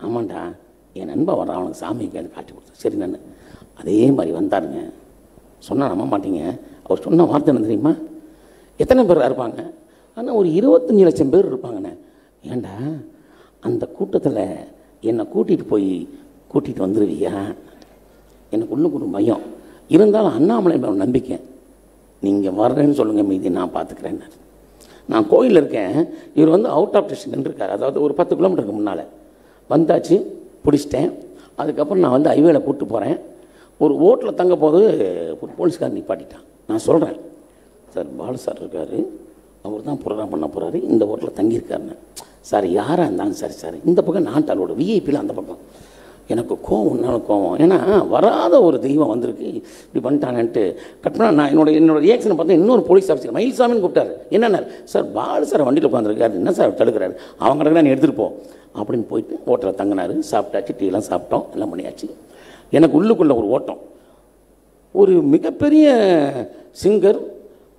ஆமாண்டா, என் நண்பன் வர்றான், அவனுக்கு சாமிக்கு அது காட்டி கொடுத்தேன். சரி நான் அதே மாதிரி வந்தாருங்க. சொன்னால் நம்ப மாட்டீங்க, அவர் சொன்ன வார்த்தை என்ன தெரியுமா? எத்தனை பேர் இருப்பாங்க? ஆனால் ஒரு 25 லட்சம் பேர் இருப்பாங்கண்ணே. ஏண்டா அந்த கூட்டத்தில் என்னை கூட்டிகிட்டு வந்துடுவியா? எனக்கு உள்ளுக்கு ஒரு பயம் இருந்தாலும் அண்ணாமலை மேலே நம்பிக்கை. நீங்கள் வர்றேன்னு சொல்லுங்கள், மீதி நான் பார்த்துக்கிறேன்னு. நான் கோயிலில் இருக்கேன், இவர் வந்து அவுட் ஆஃப் ஸ்டேஷன் நின்றுருக்கார், அதாவது ஒரு 10 கிலோமீட்டருக்கு முன்னால். வந்தாச்சு, பிடிச்சிட்டேன். அதுக்கப்புறம் நான் வந்து ஹைவேல கூப்பிட்டு போகிறேன். ஒரு ஓட்டில் தங்க போது ஒரு போலீஸ்காரர் நிப்பாட்டிட்டான். நான் சொல்கிறேன், சார் பாலு சார் இருக்கார், அவர் தான் ப்ரோக்ராம் பண்ண போகிறாரு, இந்த ஓட்டில் தங்கியிருக்காருன்னு. சார் யாராக இருந்தாலும் சரி சார், இந்த பக்கம் நான் தலோட விஐபியில் அந்த பக்கம். எனக்கு கோவம்னாலும் கோவம். ஏன்னா வராத ஒரு தெய்வம் வந்திருக்கு, இப்படி பண்ணிட்டானேன்ட்டு கட் பண்ண. நான் என்னோட ரியாக்ஷனை பார்த்தா இன்னொரு போலீஸ் ஆஃபீஸர் மயில்சாமின்னு கூப்பிட்டாரு. என்னென்ன சார் பாலு சார் வண்டியில் உட்காந்துருக்காரு, என்ன சார் தடுக்கிறாரு, அவங்க கணக்கு நீ எடுத்துகிட்டு போ அப்படின்னு போயிட்டு ஹோட்டலில் தங்கினார். சாப்பிட்டாச்சு, டீலாம் சாப்பிட்டோம், எல்லாம் பண்ணியாச்சு. எனக்கு உள்ளுக்குள்ளே ஒரு ஓட்டம், ஒரு மிகப்பெரிய சிங்கர்,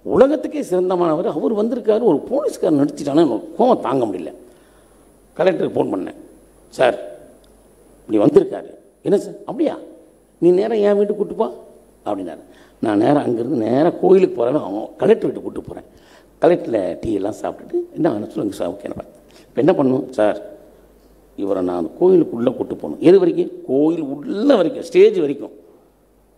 உலகத்துக்கே சிறந்தமானவர், அவர் வந்திருக்காரு, ஒரு போலீஸ்காரர் நடிச்சிட்டானே, கோவம் தாங்க முடியல. கலெக்டருக்கு ஃபோன் பண்ணேன், சார் இப்படி வந்திருக்காரு. என்ன சார்? அப்படியா, நீ நேராக என் வீட்டுக்கு கூப்பிட்டுப்பா அப்படின்னாரு. நான் நேராக அங்கேருந்து நேராக கோயிலுக்கு போகிறேன்னு அவங்க கலெக்டர் வீட்டுக்கு கூப்பிட்டு போகிறேன். கலெக்டரில் டீ எல்லாம் சாப்பிட்டுட்டு என்ன சொல்லுங்கள் சார், ஓகே இப்போ என்ன பண்ணணும் சார், இவரை நான் கோயிலுக்குள்ளே கூப்பிட்டு போகணும். எது வரைக்கும்? கோயில் உள்ள வரைக்கும், ஸ்டேஜ் வரைக்கும்.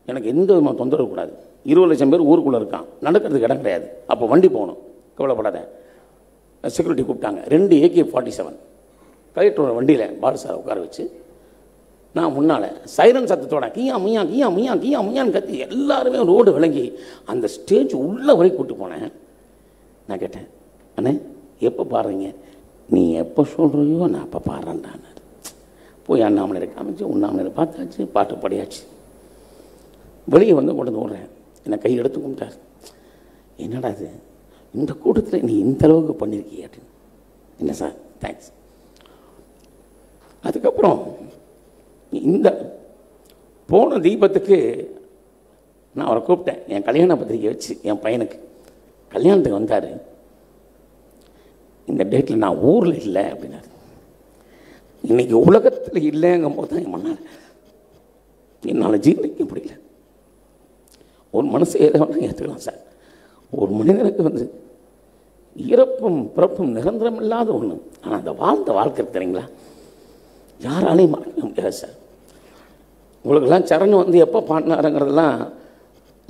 எனக்கு எந்த விதமாக தொந்தரவு கூடாது. 20 லட்சம் பேர் ஊருக்குள்ளே இருக்கான், நடக்கிறதுக்கு இடம் கிடையாது. அப்போ வண்டி போகணும், கவலைப்படாத. செக்யூரிட்டி கூப்பிட்டாங்க, 2 AK-47 கலெக்டரோட வண்டியில் பாலு சார் உட்கார வச்சு, நான் முன்னால் சைரன் சத்தத்தோட கியா முய்யா கியா முய்யா கியா முய்யான்னு கத்தி எல்லாருமே ரோடு விளங்கி அந்த ஸ்டேஜ் உள்ள வரைக்கும் கூப்பிட்டு போனேன். நான் கேட்டேன், அண்ணே எப்போ பாடுறீங்க? நீ எப்போ சொல்கிறியோ நான் அப்போ பாடுறேன்டான்னு. போய் அண்ணாமலையை காமிச்சு, உண்ணாமலையை பார்த்தாச்சு, பாட்டு படியாச்சு. வெளியே வந்து கொண்டு வந்து விடுறேன், என்னை கை எடுத்து கும்பிட்டார். என்னடா இது, இந்த கூட்டத்தில் நீ இந்த அளவுக்கு பண்ணியிருக்கிய அப்படின்னு. இல்லை சார், தேங்க்ஸ். அதுக்கப்புறம் இந்த போன தீபத்துக்கு நான் அவரை கூப்பிட்டேன், என் கல்யாண பத்திரிக்கை வச்சு என் பையனுக்கு கல்யாணத்துக்கு வந்தார். இந்த டேட்டில் நான் ஊரில் இல்லை அப்படின்னாரு. இன்றைக்கி உலகத்தில் இல்லைங்கும் போது தான் என்னால் ஜீர்ணிக்க முடியல. ஒரு மனசு எதை வேணால் ஏற்றுக்கலாம் சார். ஒரு மனிதனுக்கு வந்து இறப்பும் பிறப்பும் நிரந்தரம் இல்லாத ஒன்று. ஆனால் அந்த வாழ்ந்த வாழ்க்கை தெரியுங்களா, யாராலையும் மறக்க முடியாது சார். உங்களுக்கெல்லாம் சரண் வந்து எப்போ பாடினாருங்கிறதெல்லாம்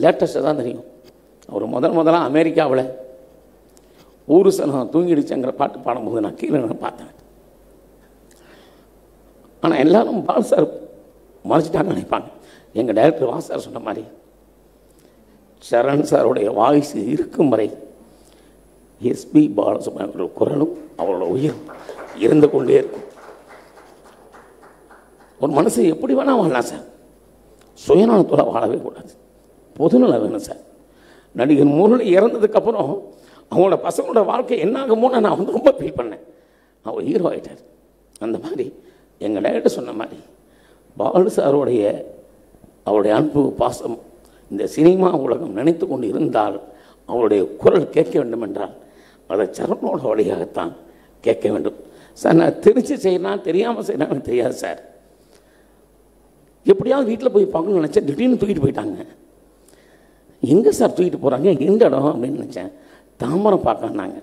லேட்டஸ்ட்டாக தான் தெரியும். அவர் முதலாக அமெரிக்காவில் ஊரு சனம் தூங்கிடுச்சுங்கிற பாட்டு பாடும்போது நான் கீழே பார்த்தேன். ஆனால் எல்லாரும் பாலு சார் மறைச்சிட்டாங்கன்னு நினைப்பாங்க. எங்கள் டைரக்டர் வாசார் சொன்ன மாதிரி சரண் சாருடைய வாய்ஸ் இருக்கும் வரை எஸ்பி பாலசுப்ரமணியோட குரலும் அவரோட உயிரும் இருந்து கொண்டே இருக்கும். ஒரு மனசு எப்படி வேணால் வாழலாம் சார், சுயநலத்தோட வாழவே கூடாது, பொதுநலம் வேணும் சார். நடிகர் முரளி இறந்ததுக்கப்புறம் அவங்களோட பசங்களோட வாழ்க்கை என்னாகுமோன்னு நான் வந்து ரொம்ப ஃபீல் பண்ணேன். அவர் ஹீரோ ஆகிட்டார். அந்த மாதிரி எங்கள் டைரக்டர் சொன்ன மாதிரி பாலு சாருடைய அவருடைய அன்பு பாசம் இந்த சினிமா உலகம் நினைத்து கொண்டு இருந்தால் அவருடைய குரல் கேட்க வேண்டும் என்றால் அதை சரணோட வழியாகத்தான் கேட்க வேண்டும் சார். நான் தெரிஞ்சு செய்யலாம், தெரியாமல் செய்யலாம்னு தெரியாது சார். எப்படியாவது வீட்டில் போய் பார்க்கணும்னு நினச்சேன், திடீர்னு தூக்கிட்டு போயிட்டாங்க. எங்கே சார் தூக்கிட்டு போகிறாங்க, எந்த இடம் அப்படின்னு நினச்சேன். தாமரை பார்க்கனாங்க.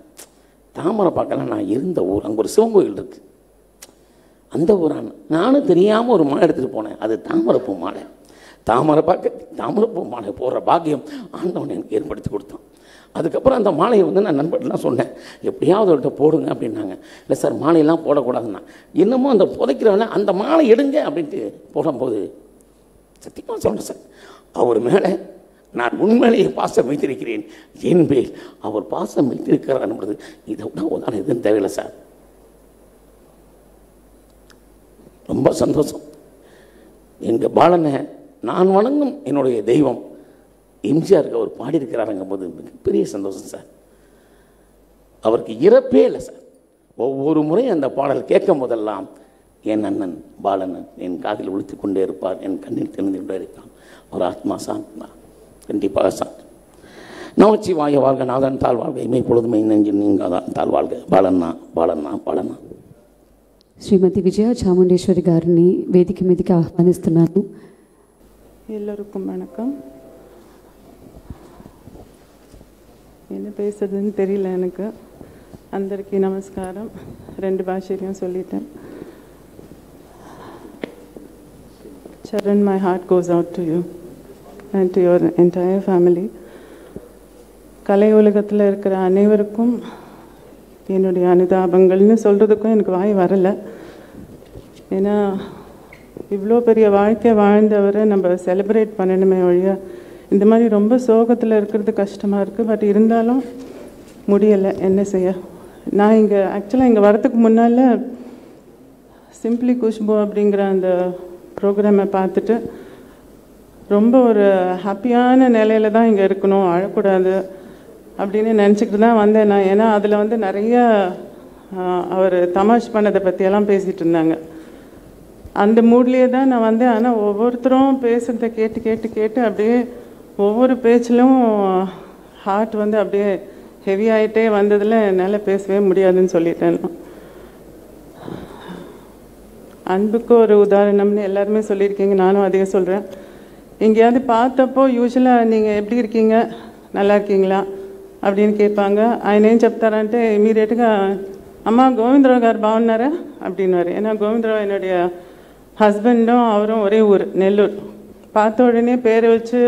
தாமரை பார்க்கலாம் நான் இருந்த ஊர், அங்கே ஒரு சிவன் கோயில் இருக்குது, அந்த ஊரான நானும் தெரியாமல் ஒரு மாலை எடுத்துகிட்டு போனேன். அது தாமரைப்பூ மாலை. தாமரைப்பூ மாலை போடுற பாக்கியம் ஆண்டவன் எனக்கு ஏற்படுத்தி கொடுத்தான். அதுக்கப்புறம் அந்த மாலையை வந்து நான் நண்பர்லாம் சொன்னேன், எப்படியாவது அவர்கிட்ட போடுங்க அப்படின்னாங்க. இல்லை சார் மாலையெல்லாம் போடக்கூடாதுன்னா, என்னமோ அந்த புதைக்கிறவன அந்த மாலை எடுங்க அப்படின்ட்டு போடும்போது சத்தியமாக சொல்கிறேன் சார், அவர் மேலே நான் உண்மையிலேயே பாசம் வைத்திருக்கிறேன், என் பேர் அவர் பாசம் வைத்திருக்கிறார் என்பது இதை விட உதாரணம் எதுவும் தேவையில்லை சார். ரொம்ப சந்தோஷம். எங்கள் பாலனை நான் வணங்கும் என்னுடைய தெய்வம் எம்ஜிஆருக்கு அவர் பாடியிருக்கிறாருங்கும் போது மிகப்பெரிய சந்தோஷம் சார். அவருக்கு இறப்பே இல்லை சார். ஒவ்வொரு முறையும் அந்த பாடல் கேட்கும் போதெல்லாம் என் அண்ணன் பாலனன் என் காதில் ஒழித்து கொண்டே இருப்பார், என் கண்ணில் தெரிந்து கொண்டே இருப்பான். ஒரு ஆத்மா சாந்தா, கண்டிப்பாக சாந்த். நமச்சிவாய வாழ்க, நாதன் தாழ் வாழ்க, இமை பொழுதுமை நெஞ்சில் நீங்காதான் தாழ் வாழ்க. బాలన్న బాలన్న బాలన్న. శ్రీమతి విజయ చాముండేశ్వరి గారిని వేదిక మీదకి ఆహ్వానిస్తున్నాను. எல்லோருக்கும் வணக்கம். என்ன பேசுறதுன்னு தெரியல எனக்கு. అందరికీ நமஸ்காரம். 2 பாஷையிலையும் சொல்லிட்டேன். Charan, my heart goes out to you and to your entire family. கலை உலகத்தில் இருக்கிற அனைவருக்கும் என்னுடைய அனுதாபங்கள்னு சொல்கிறதுக்கும் எனக்கு வாய் வரலை. ஏன்னா இவ்வளோ பெரிய வாழ்க்கை வாழ்ந்தவரை நம்ம செலிப்ரேட் பண்ணணுமே ஒழிய இந்த மாதிரி ரொம்ப சோகத்தில் இருக்கிறது கஷ்டமாக இருக்குது. பட் இருந்தாலும் முடியலை, என்ன செய்ய. நான் இங்கே ஆக்சுவலாக இங்கே வரத்துக்கு முன்னால் சிம்பிளி குஷ்பு அப்படிங்கிற அந்த ப்ரோக்ராமை பார்த்துட்டு ரொம்ப ஒரு ஹாப்பியான நிலையில தான் இங்கே இருக்கணும், அழக்கூடாது அப்படின்னு நினச்சிக்கிட்டு தான் வந்தேன் நான். ஏன்னா அதில் வந்து நிறைய அவர் தமாஷ் பண்ணதை பற்றியெல்லாம் பேசிகிட்டு இருந்தாங்க. அந்த மூட்லேயே தான் நான் வந்தேன். ஆனால் ஒவ்வொருத்தரும் பேசுகிறத கேட்டு கேட்டு கேட்டு அப்படியே ஒவ்வொரு பேச்சிலும் ஹார்ட் வந்து அப்படியே ஹெவி ஆகிட்டே வந்ததில் என்னால் பேசவே முடியாதுன்னு சொல்லிட்டேன். அன்புக்கு ஒரு உதாரணம்னு எல்லாருமே சொல்லியிருக்கீங்க, நானும் அதே சொல்கிறேன். எங்கேயாவது பார்த்தப்போ யூஸ்வலாக நீங்கள் எப்படி இருக்கீங்க, நல்லா இருக்கீங்களா அப்படின்னு கேட்பாங்க. ఆయన ఏం చెప్తారంటే ఇమీడియట్గా அம்மா கோவிந்தராவ் கார் பாவனாரா அப்படின்வார். ஏன்னா கோவிந்தராவ் என்னுடைய ஹஸ்பண்டும் அவரும் ஒரே ஊர், நெல்லூர். பார்த்த உடனே பேரை வச்சு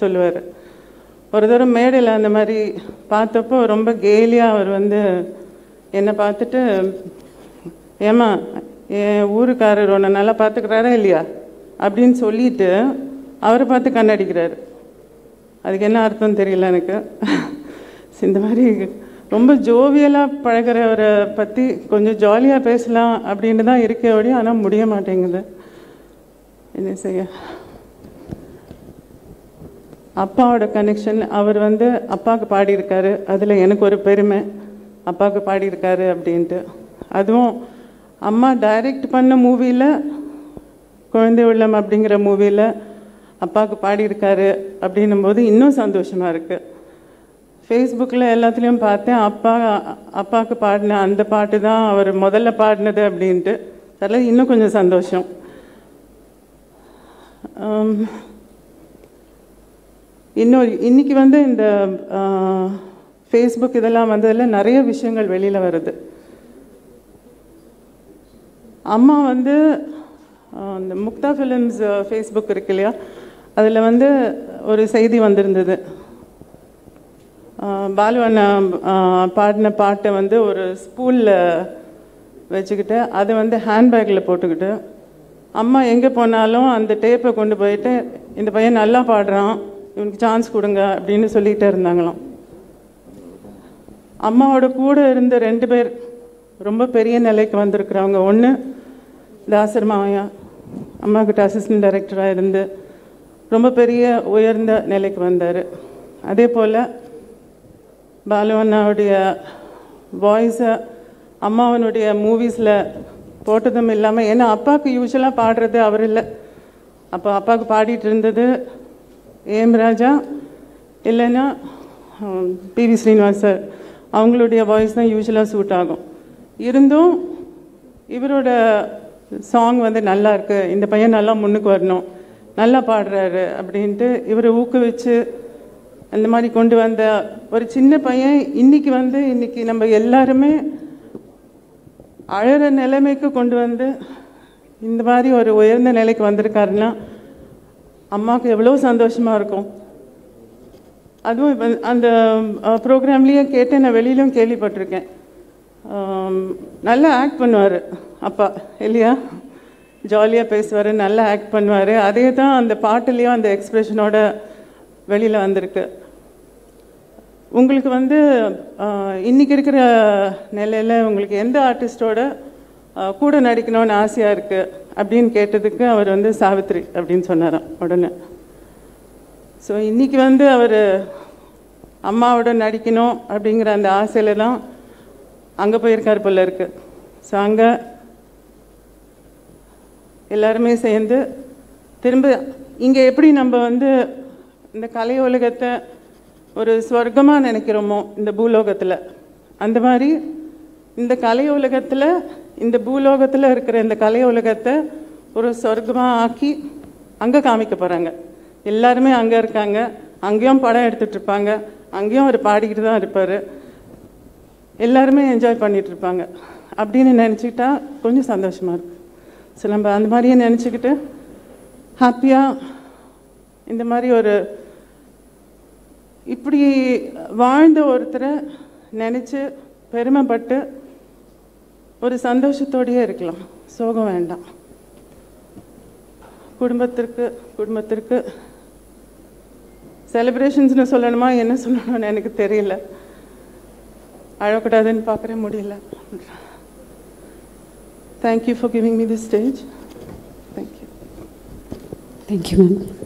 சொல்லுவார். ஒரு தடவை மேடையில் அந்த மாதிரி பார்த்தப்போ ரொம்ப கேலியாக அவர் வந்து என்னை பார்த்துட்டு, ஏம்மா என் ஊருக்காரர் ஒன்று நல்லா பார்த்துக்கிறாரா இல்லையா அப்படின்னு சொல்லிட்டு அவரை பார்த்து கண்ணடிக்கிறாரு. அதுக்கு என்ன அர்த்தம் தெரியல எனக்கு. இந்த மாதிரி ரொம்ப ஜோவியலாக பழகிறவரை பற்றி கொஞ்சம் ஜாலியாக பேசலாம் அப்படின்னு தான் இருக்கே ஒழிய, ஆனால் முடிய மாட்டேங்குது. என்ன செய்ய? அப்பாவோட கனெக்ஷன், அவர் வந்து அப்பாவுக்கு பாடியிருக்காரு, அதில் எனக்கு ஒரு பெருமை, அப்பாவுக்கு பாடியிருக்காரு அப்படின்ட்டு. அதுவும் அம்மா டைரக்ட் பண்ண மூவியில், குழந்தை உள்ளம் அப்படிங்கிற மூவியில் அப்பாவுக்கு பாடியிருக்காரு அப்படின்னும் போது இன்னும் சந்தோஷமாக இருக்குது. ஃபேஸ்புக்கில் எல்லாத்துலேயும் பார்த்தேன், அப்பாவுக்கு பாடின அந்த பாட்டு தான் அவர் முதல்ல பாடினது அப்படின்ட்டு. அதில் இன்னும் கொஞ்சம் சந்தோஷம். இன்னைக்கு வந்து இந்த ஃபேஸ்புக் இதெல்லாம் வந்ததில் நிறைய விஷயங்கள் வெளியில் வருது. அம்மா வந்து இந்த முக்தா ஃபிலிம்ஸ் ஃபேஸ்புக் இருக்கு இல்லையா, அதில் வந்து ஒரு செய்தி வந்திருந்தது. பாலு அண்ணா பாடின பாட்டை வந்து ஒரு ஸ்பூலில் வச்சுக்கிட்டு அதை வந்து ஹேண்ட்பேக்கில் போட்டுக்கிட்டு அம்மா எங்கே போனாலும் அந்த டேப்பை கொண்டு போயிட்டு, இந்த பையன் நல்லா பாடுறான், இவனுக்கு சான்ஸ் கொடுங்க அப்படின்னு சொல்லிகிட்டே இருந்தாங்களாம். அம்மாவோட கூட இருந்த 2 பேர் ரொம்ப பெரிய நிலைக்கு வந்திருக்கிறவங்க. ஒன்று தாசர் மாவையா, அம்மாக்கிட்ட அசிஸ்டன்ட் டைரக்டராக இருந்து ரொம்ப பெரிய உயர்ந்த நிலைக்கு வந்தார். அதே போல் பாலு அண்ணாவுடைய வாய்ஸை அம்மாவனுடைய மூவிஸில் போட்டதும் இல்லாமல், ஏன்னா அப்பாவுக்கு யூஸ்வலாக பாடுறது அவர் இல்லை. அப்போ அப்பாவுக்கு பாடிட்டு இருந்தது ஏம் ராஜா, இல்லைன்னா பிவி ஸ்ரீனிவாஸ் சார், அவங்களுடைய வாய்ஸ் தான் யூஸ்வலாக சூட் ஆகும். இருந்தும் இவரோட சாங் வந்து நல்லா இருக்கு, இந்த பையன் நல்லா முன்னுக்கு வரணும், நல்லா பாடுறாரு அப்படின்ட்டு இவரை ஊக்குவிச்சு அந்த மாதிரி கொண்டு வந்த ஒரு சின்ன பையன் இன்னைக்கு நம்ம எல்லாருமே அழற நிலைமைக்கு கொண்டு வந்து இந்த மாதிரி ஒரு உயர்ந்த நிலைக்கு வந்திருக்காருன்னா அம்மாவுக்கு எவ்வளோ சந்தோஷமாக இருக்கும். அதுவும் இப்போ அந்த ப்ரோக்ராம்லேயே கேட்டு நான் வெளியிலும் கேள்விப்பட்டிருக்கேன். நல்லா ஆக்ட் பண்ணுவார் அப்பா இல்லையா, ஜாலியாக பேசுவார், நல்லா ஆக்ட் பண்ணுவார். அதே தான் அந்த பாட்டுலேயும் அந்த எக்ஸ்ப்ரெஷனோட வெளியில் வந்திருக்கு. உங்களுக்கு வந்து இன்றைக்கி இருக்கிற நிலையில் உங்களுக்கு எந்த ஆர்டிஸ்டோட கூட நடிக்கணும்னு ஆசையாக இருக்குது அப்படின்னு கேட்டதுக்கு அவர் வந்து சாவித்ரி அப்படின்னு சொன்னாராம் உடனே. ஸோ இன்றைக்கி வந்து அவர் அம்மாவோட நடிக்கணும் அப்படிங்கிற அந்த ஆசையில் தான் அங்கே போயிருக்கார் போல இருக்கு. ஸோ அங்கே எல்லாருமே சேர்ந்து திரும்ப இங்கே எப்படி நம்ம வந்து இந்த கலை உலகத்தை ஒரு ஸ்வர்க்கமாக நினைக்கிறோமோ இந்த பூலோகத்தில், அந்த மாதிரி இந்த கலை உலகத்தில், இந்த பூலோகத்தில் இருக்கிற இந்த கலை உலகத்தை ஒரு சொர்க்கமாக ஆக்கி அங்கே காமிக்க போகிறாங்க. எல்லாருமே அங்கே இருக்காங்க, அங்கேயும் படம் எடுத்துகிட்டு இருப்பாங்க, அங்கேயும் அவர் பாடிக்கிட்டு தான் இருப்பார், எல்லாருமே என்ஜாய் பண்ணிகிட்டு இருப்பாங்க அப்படின்னு நினச்சிக்கிட்டா கொஞ்சம் சந்தோஷமாக இருக்குது. ஸோ நம்ம அந்த மாதிரியே நினச்சிக்கிட்டு ஹாப்பியாக இந்த மாதிரி ஒரு இப்படி வாழ்ந்த ஒருத்தரை நினச்சி பெருமைப்பட்டு ஒரு சந்தோஷத்தோடையே இருக்கலாம், சோகம் வேண்டாம். குடும்பத்திற்கு செலிப்ரேஷன்ஸ்னு சொல்லணுமா என்ன சொல்லணும்னு எனக்கு தெரியல, அழக்கூடாதுன்னு பார்க்குற முடியல. Thank you for giving me this stage. Thank you. Thank you ma'am.